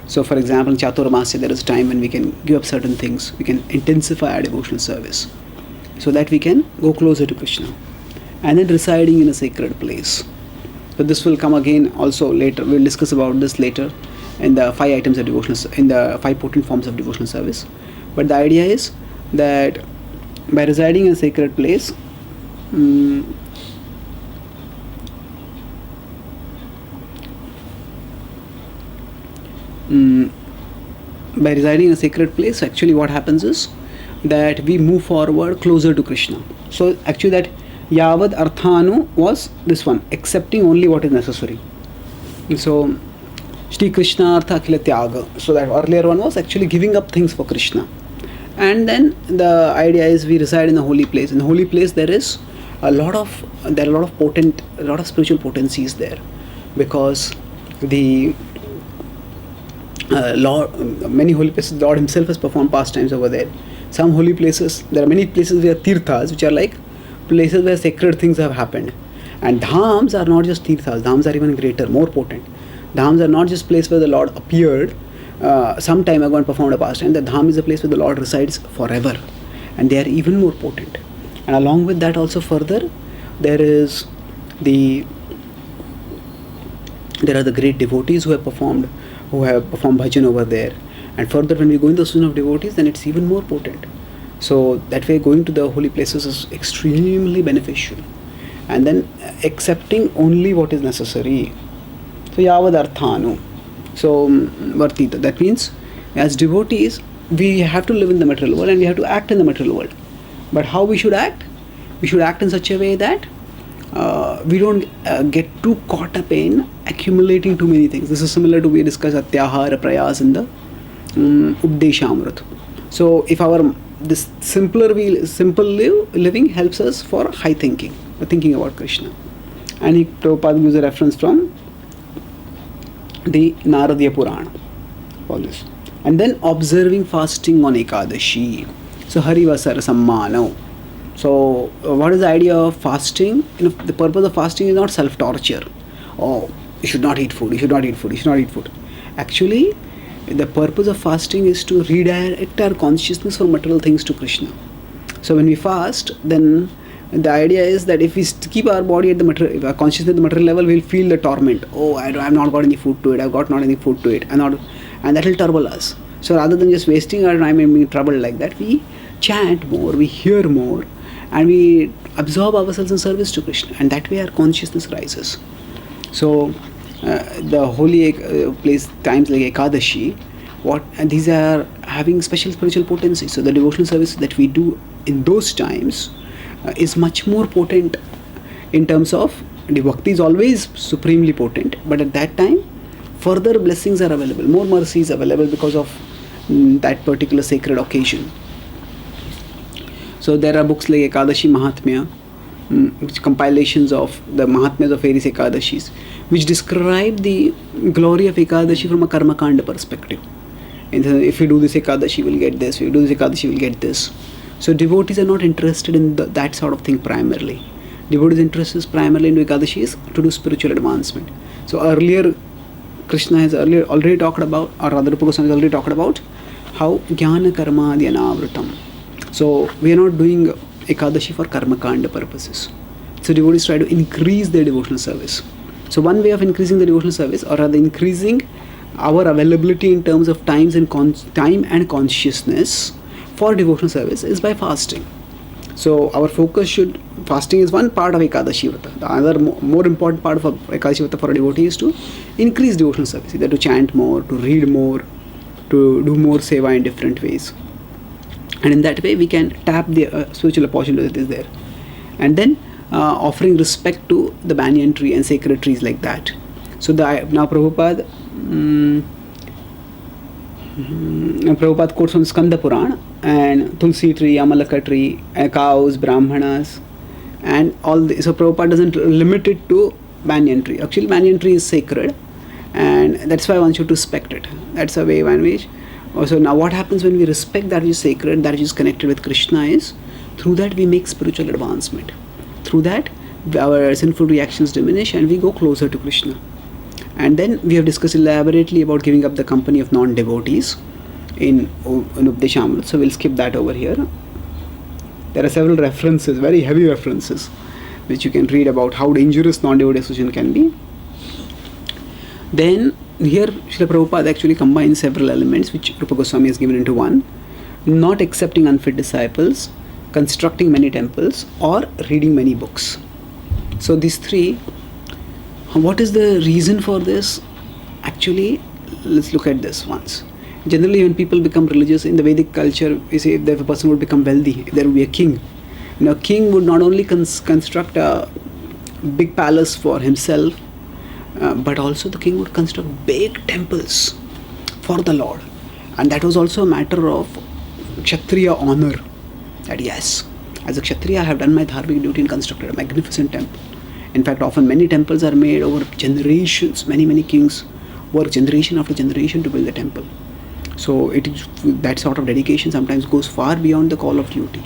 So for example, in Chaturmasya, there is a time when we can give up certain things. We can intensify our devotional service so that we can go closer to Krishna. And then residing in a sacred place. So this will come again also later. We'll discuss about this later in the 5 items of devotional, in the 5 potent forms of devotional service. But the idea is that by residing in a sacred place, by residing in a sacred place, actually what happens is that we move forward closer to Krishna. So actually that Yavad Arthanu was this one, accepting only what is necessary. So Shri Krishna Artha Akhila Tyaga. So that earlier one was actually giving up things for Krishna. And then the idea is we reside in a holy place. In the holy place there is a lot of spiritual potencies there, because the Lord, many holy places, Lord himself has performed pastimes over there. Some holy places, there are many places where tirthas, which are like places where sacred things have happened. And dhams are not just tirthas, dhams are even greater, more potent. Dhams are not just place where the Lord appeared some time ago and performed a pastime. The dham is a place where the Lord resides forever, and they are even more potent. And along with that also further, there are the great devotees who have performed bhajan over there. And further, when we go in the association of devotees, then it's even more potent. So that way, going to the holy places is extremely beneficial. And then accepting only what is necessary. So yavad arthanu. So vartita. That means as devotees, we have to live in the material world and we have to act in the material world. But how we should act? We should act in such a way that we don't get too caught up in accumulating too many things. This is similar to we discussed atyahara prayas in the Updeshamrit. So if this simple living helps us for high thinking, thinking about Krishna. And Prabhupada gives a reference from the Naradiya Purana, all this. And then observing fasting on Ekadashi. So Harivasara Sammano. So what is the idea of fasting? The purpose of fasting is not self-torture. Oh, you should not eat food, you should not eat food, you should not eat food. Actually, the purpose of fasting is to redirect our consciousness from material things to Krishna. So when we fast, then the idea is that if we keep our body at the material, our consciousness at the material level, we'll feel the torment. Oh, I've not got any food to eat, I've got not any food to eat, and that will trouble us. So rather than just wasting our time and being troubled like that, we chant more, we hear more, and we absorb ourselves in service to Krishna, and that way our consciousness rises. So the holy place times like Ekadashi, these are having special spiritual potency. So the devotional service that we do in those times is much more potent in terms of the bhakti is always supremely potent, but at that time further blessings are available, more mercy is available because of that particular sacred occasion. So there are books like Ekadashi Mahatmya, which compilations of the Mahatmyas of various Ekadashis, which describe the glory of Ekadashi from a Karma Kanda perspective. And if you do this Ekadashi, you will get this. If you do this Ekadashi, you will get this. So devotees are not interested in that sort of thing primarily. Devotees' interest is primarily in Ekadashi is to do spiritual advancement. So earlier, Krishna has already talked about, or rather Rupa Goswami has already talked about how Jnana Karma Dhyanavritam. So we are not doing Ekadashi for Karma Kanda purposes. So devotees try to increase their devotional service. So one way of increasing the devotional service, or rather increasing our availability in terms of time and consciousness for devotional service, is by fasting. So our focus fasting is one part of Ekadashi Vrata. The other more important part of Ekadashi Vrata for a devotee is to increase devotional service, either to chant more, to read more, to do more seva in different ways. And in that way we can tap the spiritual opportunity that is there. And then offering respect to the banyan tree and sacred trees like that. So now Prabhupada Prabhupada quotes from Skanda Purana, and Tulsi tree, Amalaka tree, cows, Brahmanas, and all this. So Prabhupada doesn't limit it to banyan tree. Actually, banyan tree is sacred, and that's why one should respect it. That's a way one which. Also, now what happens when we respect that which is sacred, that which is connected with Krishna, is through that we make spiritual advancement. Through that, our sinful reactions diminish and we go closer to Krishna. And then we have discussed elaborately about giving up the company of non-devotees in Updeshamrut, so we'll skip that over here. There are several references, very heavy references, which you can read about how dangerous non-devotee association can be. Then here Srila Prabhupada actually combines several elements which Rupa Goswami has given into one: not accepting unfit disciples, constructing many temples, or reading many books. So these three, what is the reason for this? Actually, let's look at this once. Generally, when people become religious in the Vedic culture, we say if a person would become wealthy, if there would be a king. A king would not only construct a big palace for himself, but also the king would construct big temples for the Lord. And that was also a matter of Kshatriya honor. That yes, as a Kshatriya, I have done my dharmic duty and constructed a magnificent temple. In fact, often many temples are made over generations. Many kings work generation after generation to build the temple. So that sort of dedication sometimes goes far beyond the call of duty.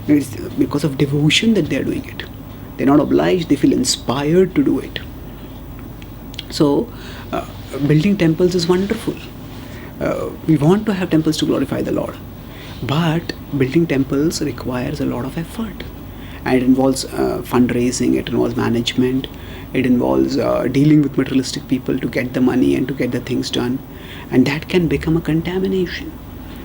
It's because of devotion that they are doing it. They're not obliged, they feel inspired to do it. So building temples is wonderful. We want to have temples to glorify the Lord. But building temples requires a lot of effort. And it involves fundraising, it involves management, it involves dealing with materialistic people to get the money and to get the things done. And that can become a contamination.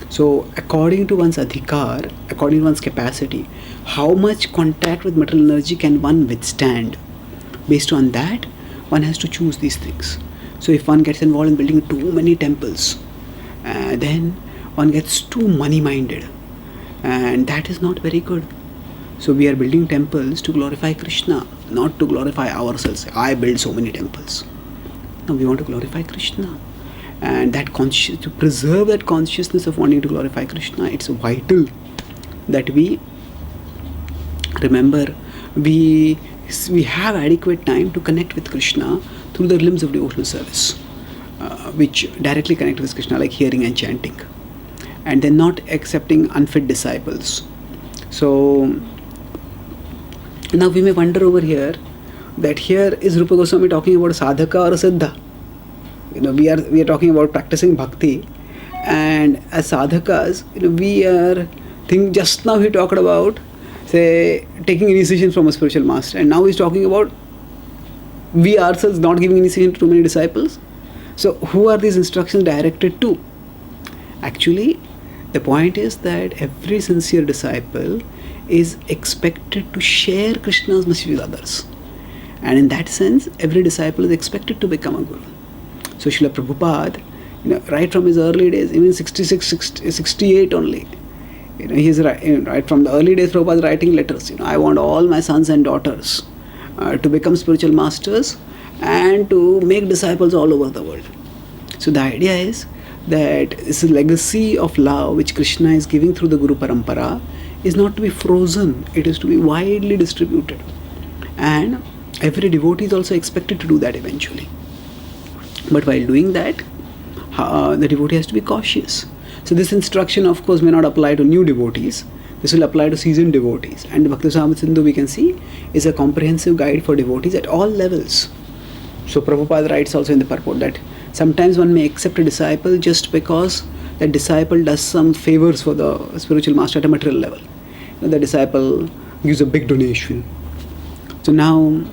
So according to one's adhikar, according to one's capacity, how much contact with material energy can one withstand? Based on that, one has to choose these things. So if one gets involved in building too many temples, then one gets too money-minded. And that is not very good. So we are building temples to glorify Krishna, not to glorify ourselves. I build so many temples. No, we want to glorify Krishna. And that to preserve that consciousness of wanting to glorify Krishna, it's vital that we remember we have adequate time to connect with Krishna through the limbs of devotional service, which directly connect with Krishna, like hearing and chanting. And then not accepting unfit disciples. So now we may wonder over here that here is Rupa Goswami talking about a sadhaka or a siddha. We are talking about practicing bhakti, and as sadhakas, we are just now he talked about, say, taking initiation from a spiritual master, and now he's talking about we ourselves not giving initiation to too many disciples. So who are these instructions directed to? Actually, the point is that every sincere disciple is expected to share Krishna's message with others. And in that sense, every disciple is expected to become a guru. So Srila Prabhupada, right from his early days, even 66, 68 only, he's right from the early days, Prabhupada is writing letters. I want all my sons and daughters to become spiritual masters and to make disciples all over the world. So the idea is that this legacy of love which Krishna is giving through the Guru Parampara is not to be frozen, it is to be widely distributed. And every devotee is also expected to do that eventually. But while doing that, the devotee has to be cautious. So this instruction, of course, may not apply to new devotees. This will apply to seasoned devotees. And the Bhakti Sindhu, we can see, is a comprehensive guide for devotees at all levels. So Prabhupada writes also in the purport that sometimes one may accept a disciple just because that disciple does some favors for the spiritual master at a material level. The disciple gives a big donation. So now,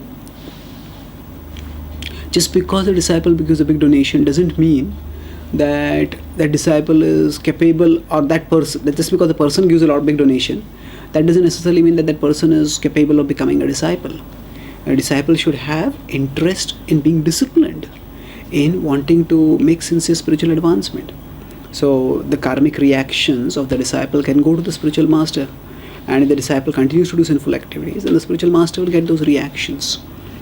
just because the disciple gives a big donation doesn't mean that that disciple is capable, or that person, that just because the person gives a lot of big donation, that doesn't necessarily mean that that person is capable of becoming a disciple. A disciple should have interest in being disciplined, in wanting to make sincere spiritual advancement. So the karmic reactions of the disciple can go to the spiritual master, and if the disciple continues to do sinful activities, then the spiritual master will get those reactions.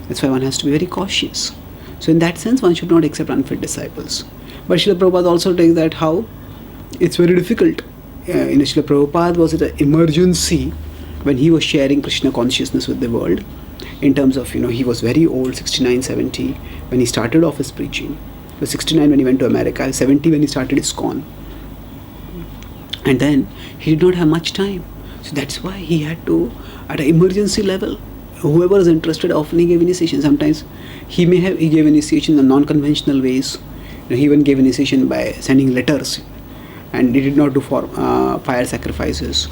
That's why one has to be very cautious. So in that sense, one should not accept unfit disciples. But Srila Prabhupada also takes that how it's very difficult. Srila Prabhupada was at an emergency when he was sharing Krishna consciousness with the world. In terms of, he was very old, 69, 70, when he started off his preaching. He was 69 when he went to America, 70 when he started ISKCON. And then he did not have much time. So that's why he had to, at an emergency level, whoever was interested, often he gave initiation. Sometimes he gave initiation in non-conventional ways. He even gave initiation by sending letters. And he did not do fire sacrifices.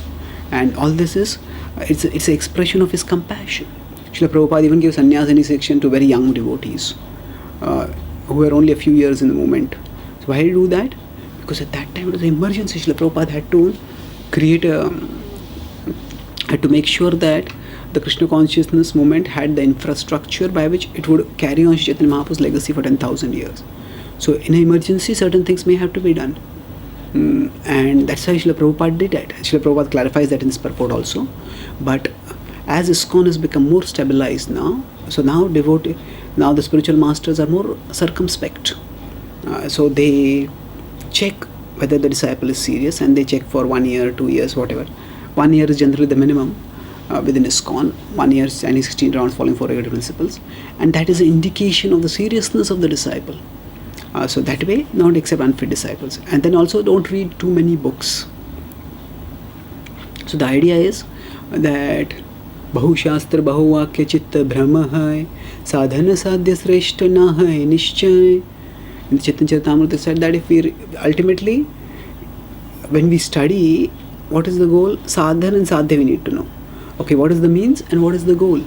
And all this is, it's an expression of his compassion. Srila Prabhupada even gave sannyas initiation to very young devotees who were only a few years in the movement. So why did he do that? Because at that time it was an emergency. Srila Prabhupada had to had to make sure that the Krishna consciousness movement had the infrastructure by which it would carry on Chaitanya Mahaprabhu's legacy for 10,000 years. So in an emergency, certain things may have to be done. And that's why Srila Prabhupada did that. Srila Prabhupada clarifies that in his purport also. But as ISKCON has become more stabilized now, so now the spiritual masters are more circumspect. So they check whether the disciple is serious, and they check for 1 year, 2 years, whatever. 1 year is generally the minimum within ISKCON. 1 year is 16 rounds following 4 regular principles. And that is an indication of the seriousness of the disciple. So that way, don't accept unfit disciples. And then also don't read too many books. So the idea is that Bahu Shastra Bahu Vakya Chitta Brahma Hai Sadhana Sadhya Sreshta Na Hai Nishchay. In the Chaitanya Charitamrita said that if we ultimately, when we study, what is the goal? Sadhana and Sadhya we need to know. Okay, what is the means and what is the goal?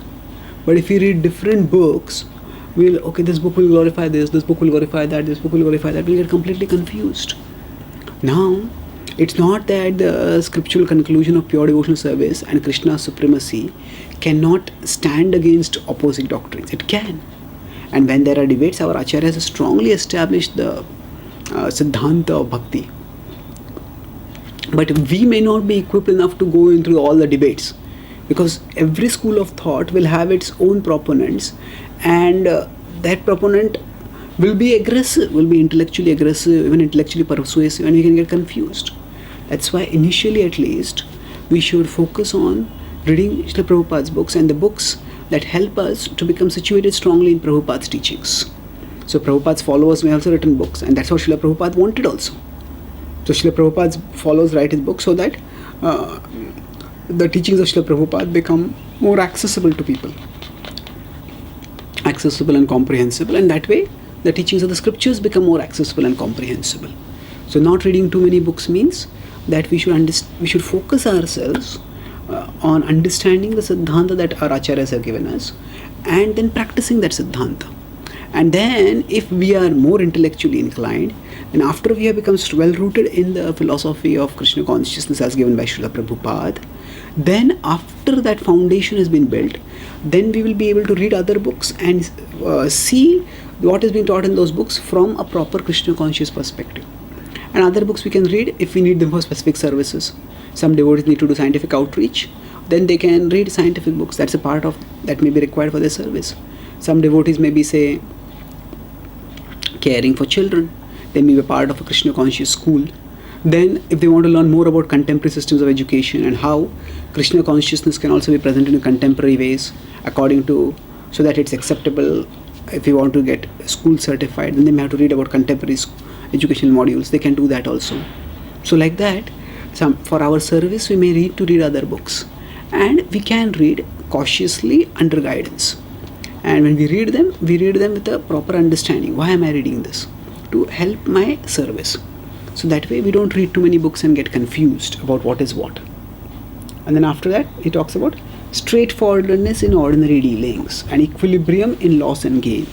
But if we read different books, this book will glorify this book will glorify that, this book will glorify that, we'll get completely confused. Now, it's not that the scriptural conclusion of pure devotional service and Krishna's supremacy cannot stand against opposing doctrines. It can. And when there are debates, our acharyas have strongly established the siddhanta of bhakti. But we may not be equipped enough to go into all the debates, because every school of thought will have its own proponents, and that proponent will be aggressive, will be intellectually aggressive, even intellectually persuasive, and we can get confused. That's why initially at least we should focus on reading Srila Prabhupada's books and the books that help us to become situated strongly in Prabhupada's teachings. So Prabhupada's followers may also written books, and that's what Srila Prabhupada wanted also. So Srila Prabhupada's followers write his books so that the teachings of Srila Prabhupada become more accessible to people. Accessible and comprehensible, and that way the teachings of the scriptures become more accessible and comprehensible. So not reading too many books means that we should focus ourselves on understanding the siddhanta that our acharyas have given us, and then practicing that siddhanta. And then if we are more intellectually inclined, and after we have become well rooted in the philosophy of Krishna consciousness as given by Srila Prabhupada, then after that foundation has been built, then we will be able to read other books and see what is being taught in those books from a proper Krishna conscious perspective. And other books we can read if we need them for specific services. Some devotees need to do scientific outreach, then they can read scientific books. That's a part of that may be required for their service. Some devotees may be, say, caring for children. They may be part of a Krishna conscious school. Then if they want to learn more about contemporary systems of education and how Krishna consciousness can also be presented in contemporary ways so that it's acceptable, if you want to get school certified, then they may have to read about contemporary educational modules. They can do that also. So like that, for our service, we may need to read other books, and we can read cautiously under guidance. And when we read them with a proper understanding. Why am I reading this? To help my service. So that way we don't read too many books and get confused about what is what. And then after that, he talks about straightforwardness in ordinary dealings and equilibrium in loss and gain.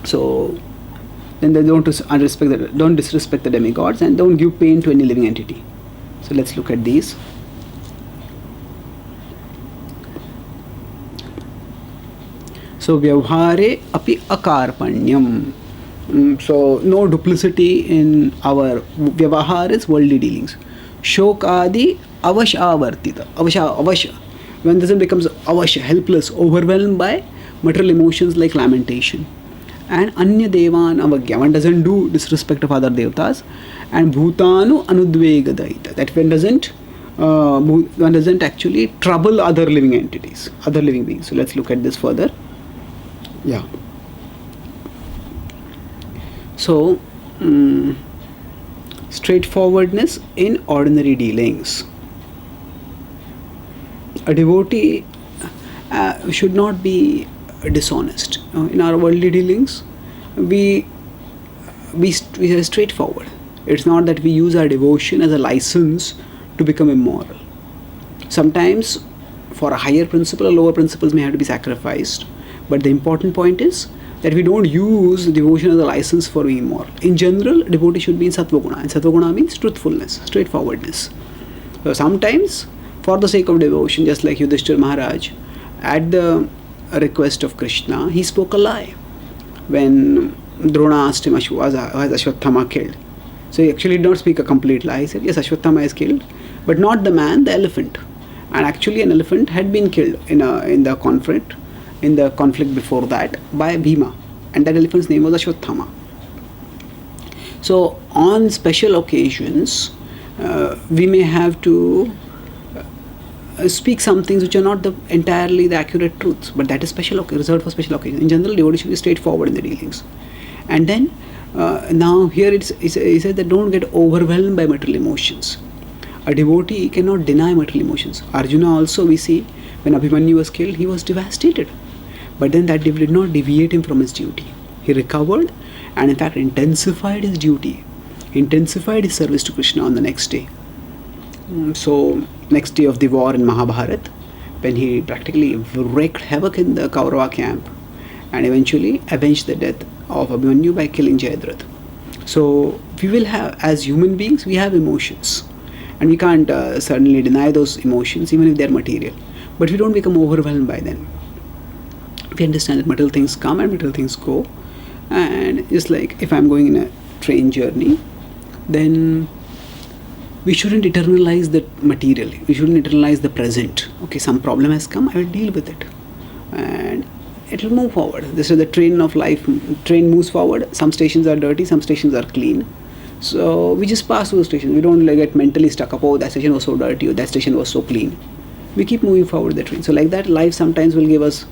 So then they don't disrespect the demigods and don't give pain to any living entity. So let's look at these. So vyavhare api akarpanyam. So no duplicity in our vyavahar is worldly dealings. Shokadi avashavartita. Avasha. When this becomes avasha, helpless, overwhelmed by material emotions like lamentation. And anya devan avagya. One doesn't do disrespect of other devatas. And bhutanu anudvegadaita. That one doesn't actually trouble other living entities, other living beings. So let's look at this further. Yeah. So, straightforwardness in ordinary dealings. A devotee should not be dishonest. In our worldly dealings, we are straightforward. It's not that we use our devotion as a license to become immoral. Sometimes, for a higher principle, lower principles may have to be sacrificed. But the important point is that we don't use devotion as a license for being immoral. In general, devotee should be in Sattva Guna. And Sattva Guna means truthfulness, straightforwardness. So sometimes, for the sake of devotion, just like Yudhishthira Maharaj, at the request of Krishna, he spoke a lie. When Drona asked him, was Ashwatthama killed? So he actually did not speak a complete lie. He said, yes, Ashwatthama is killed, but not the man, the elephant. And actually an elephant had been killed in the conflict before that by Bhima. And that elephant's name was Ashwatthama. So on special occasions, we may have to speak some things which are not entirely the accurate truths, but that is reserved for special occasions. In general, devotee should be straightforward in the dealings. And then now here he says that don't get overwhelmed by material emotions. A devotee cannot deny material emotions. Arjuna also, we see, when Abhimanyu was killed, he was devastated. But then that did not deviate him from his duty. He recovered and in fact intensified his duty, intensified his service to Krishna on the next day. So, next day of the war in Mahabharata, when he practically wreaked havoc in the Kaurava camp and eventually avenged the death of Abhimanyu by killing Jayadratha. So, we will have, as human beings, we have emotions. And we can't certainly deny those emotions, even if they're material. But we don't become overwhelmed by them. We understand that material things come and material things go. And just like if I'm going in a train journey, then we shouldn't eternalize the material. We shouldn't eternalize the present. Okay, some problem has come, I will deal with it. And it will move forward. This is the train of life. Train moves forward. Some stations are dirty, some stations are clean. So we just pass through the stations. We don't get mentally stuck up, oh, that station was so dirty, or that station was so clean. We keep moving forward the train. So like that, life sometimes will give us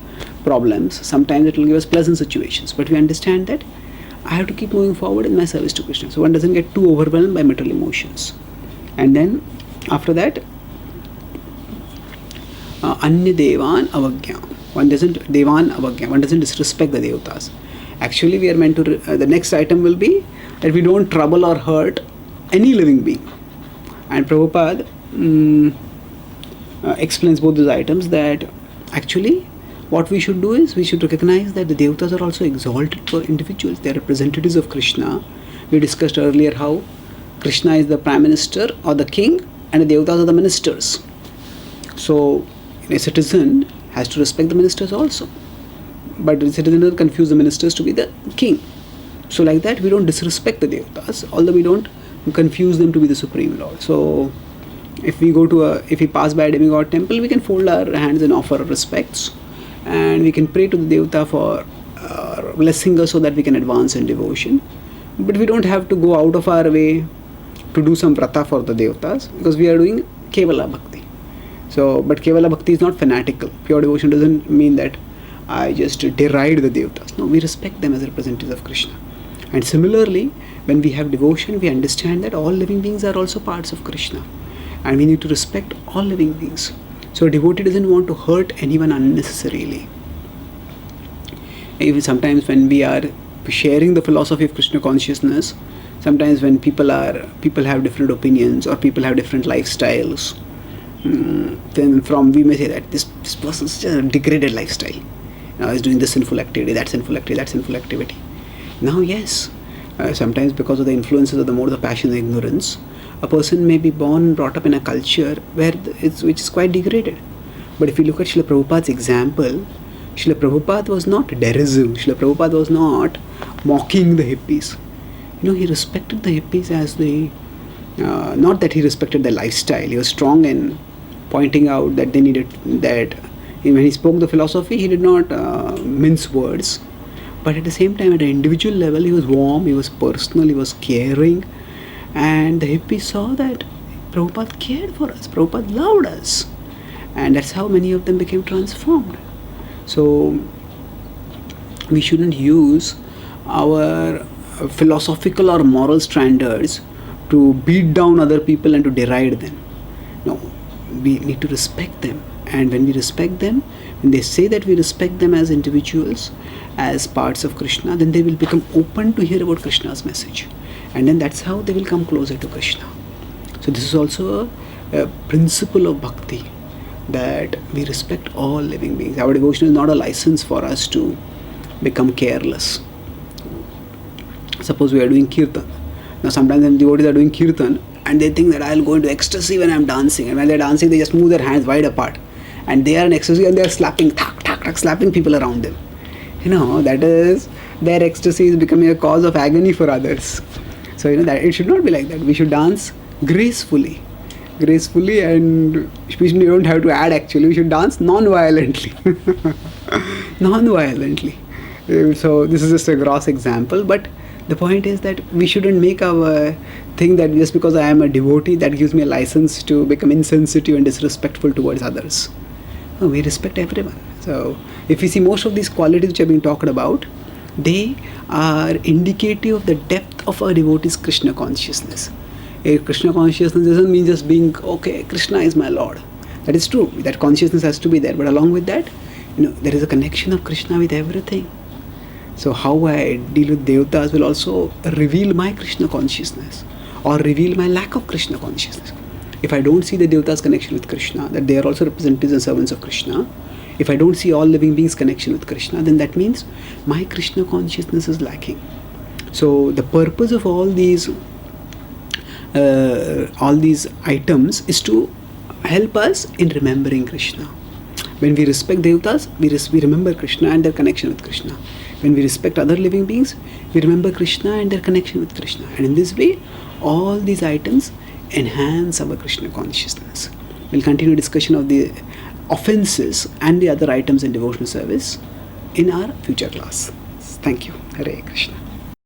problems. Sometimes it will give us pleasant situations. But we understand that I have to keep moving forward in my service to Krishna. So one doesn't get too overwhelmed by material emotions. And then after that, Anya Devan Avagya. One doesn't disrespect the devatas. Actually, we are meant to, the next item will be that we don't trouble or hurt any living being. And Prabhupada explains both those items, that actually what we should do is we should recognize that the devatas are also exalted for individuals. They are representatives of Krishna. We discussed earlier how Krishna is the Prime Minister or the King and the devatas are the ministers. So a citizen has to respect the ministers also. But the citizen doesn't confuse the ministers to be the king. So like that, we don't disrespect the devatas, although we don't confuse them to be the Supreme Lord. So if we pass by a demigod temple, we can fold our hands and offer respects, and we can pray to the devata for blessing us so that we can advance in devotion. But we don't have to go out of our way to do some vrata for the devatas, because we are doing Kevala Bhakti. So, but Kevala Bhakti is not fanatical. Pure devotion doesn't mean that I just deride the devatas. No, we respect them as representatives of Krishna. And similarly, when we have devotion, we understand that all living beings are also parts of Krishna. And we need to respect all living beings. So a devotee doesn't want to hurt anyone unnecessarily. Even sometimes when we are sharing the philosophy of Krishna consciousness, sometimes when people have different opinions or people have different lifestyles, then we may say that this person is just a degraded lifestyle. Now he's doing this sinful activity, that sinful activity, that sinful activity. Now yes, sometimes because of the influences of the mode of passion and ignorance, a person may be brought up in a culture which is quite degraded. But if you look at Srila Prabhupada's example, Srila Prabhupada was not derisive. Srila Prabhupada was not mocking the hippies. He respected the hippies as the Not that he respected their lifestyle. He was strong in pointing out that they needed that. When he spoke the philosophy, he did not mince words. But at the same time, at an individual level, he was warm, he was personal, he was caring. And the hippies saw that Prabhupada cared for us, Prabhupada loved us. And that's how many of them became transformed. So we shouldn't use our philosophical or moral standards to beat down other people and to deride them. No, we need to respect them. And when we respect them, when they say that we respect them as individuals, as parts of Krishna, then they will become open to hear about Krishna's message. And then that's how they will come closer to Krishna. So this is also a principle of bhakti, that we respect all living beings. Our devotion is not a license for us to become careless. Suppose we are doing kirtan. Now sometimes the devotees are doing kirtan and they think that I'll go into ecstasy when I'm dancing. And when they're dancing, they just move their hands wide apart. And they are in ecstasy and they are slapping, slapping people around them. That is, their ecstasy is becoming a cause of agony for others. So, that it should not be like that. We should dance gracefully, and we don't have to add actually. We should dance non-violently. Non-violently. So, this is just a gross example, but the point is that we shouldn't make our thing that just because I am a devotee, that gives me a license to become insensitive and disrespectful towards others. No, we respect everyone. So, if you see most of these qualities which have been talked about, they are indicative of the depth of a devotee's Krishna consciousness. A Krishna consciousness doesn't mean just being, okay, Krishna is my Lord. That is true. That consciousness has to be there. But along with that, there is a connection of Krishna with everything. So how I deal with devatas will also reveal my Krishna consciousness or reveal my lack of Krishna consciousness. If I don't see the devatas' connection with Krishna, that they are also representatives and servants of Krishna, if I don't see all living beings' connection with Krishna, then that means my Krishna consciousness is lacking. So the purpose of all these items is to help us in remembering Krishna. When we respect devatas, we remember Krishna and their connection with Krishna. When we respect other living beings, we remember Krishna and their connection with Krishna. And in this way, all these items enhance our Krishna consciousness. We'll continue discussion of the offenses and the other items in devotional service in our future class. Thank you. Hare Krishna.